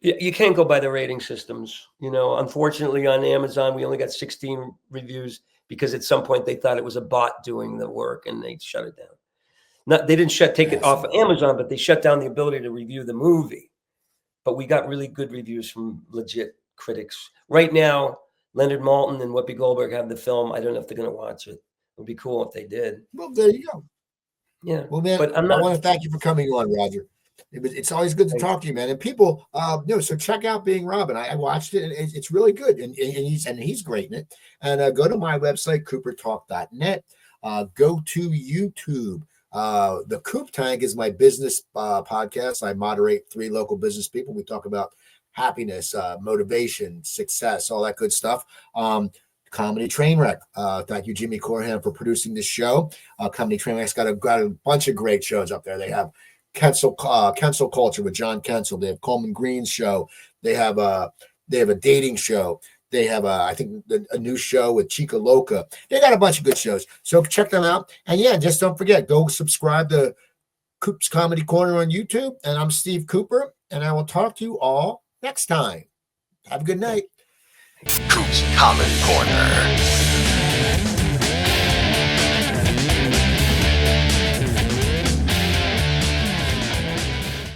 you can't go by the rating systems. Unfortunately, on Amazon, we only got 16 reviews because at some point they thought it was a bot doing the work and they shut it down. They didn't take it off of Amazon, but they shut down the ability to review the movie. But we got really good reviews from legit critics. Right now, Leonard Maltin and Whoopi Goldberg have the film. I don't know if they're going to watch it. It would be cool if they did. Well, there you go. Yeah. Well, man, But I'm I not. want to thank you for coming on, Roger. It's always good to talk to you, man. And people, so check out Being Robin. I watched it, and it's really good, and he's great in it. And go to my website, coopertalk.net. Go to YouTube. The Coop Tank is my business podcast. I moderate 3 local business people. We talk about happiness, motivation, success, all that good stuff. Comedy Trainwreck. Thank you, Jimmy Corhan, for producing this show. Comedy Trainwreck's got a bunch of great shows up there. They have Cancel Culture with John Kensel. They have Coleman Green's show. They have a dating show. They have I think a new show with Chica Loca. They got a bunch of good shows. So check them out. And yeah, just don't forget, go subscribe to Coop's Comedy Corner on YouTube. And I'm Steve Cooper, and I will talk to you all next time. Have a good night. Coop's Comedy Corner.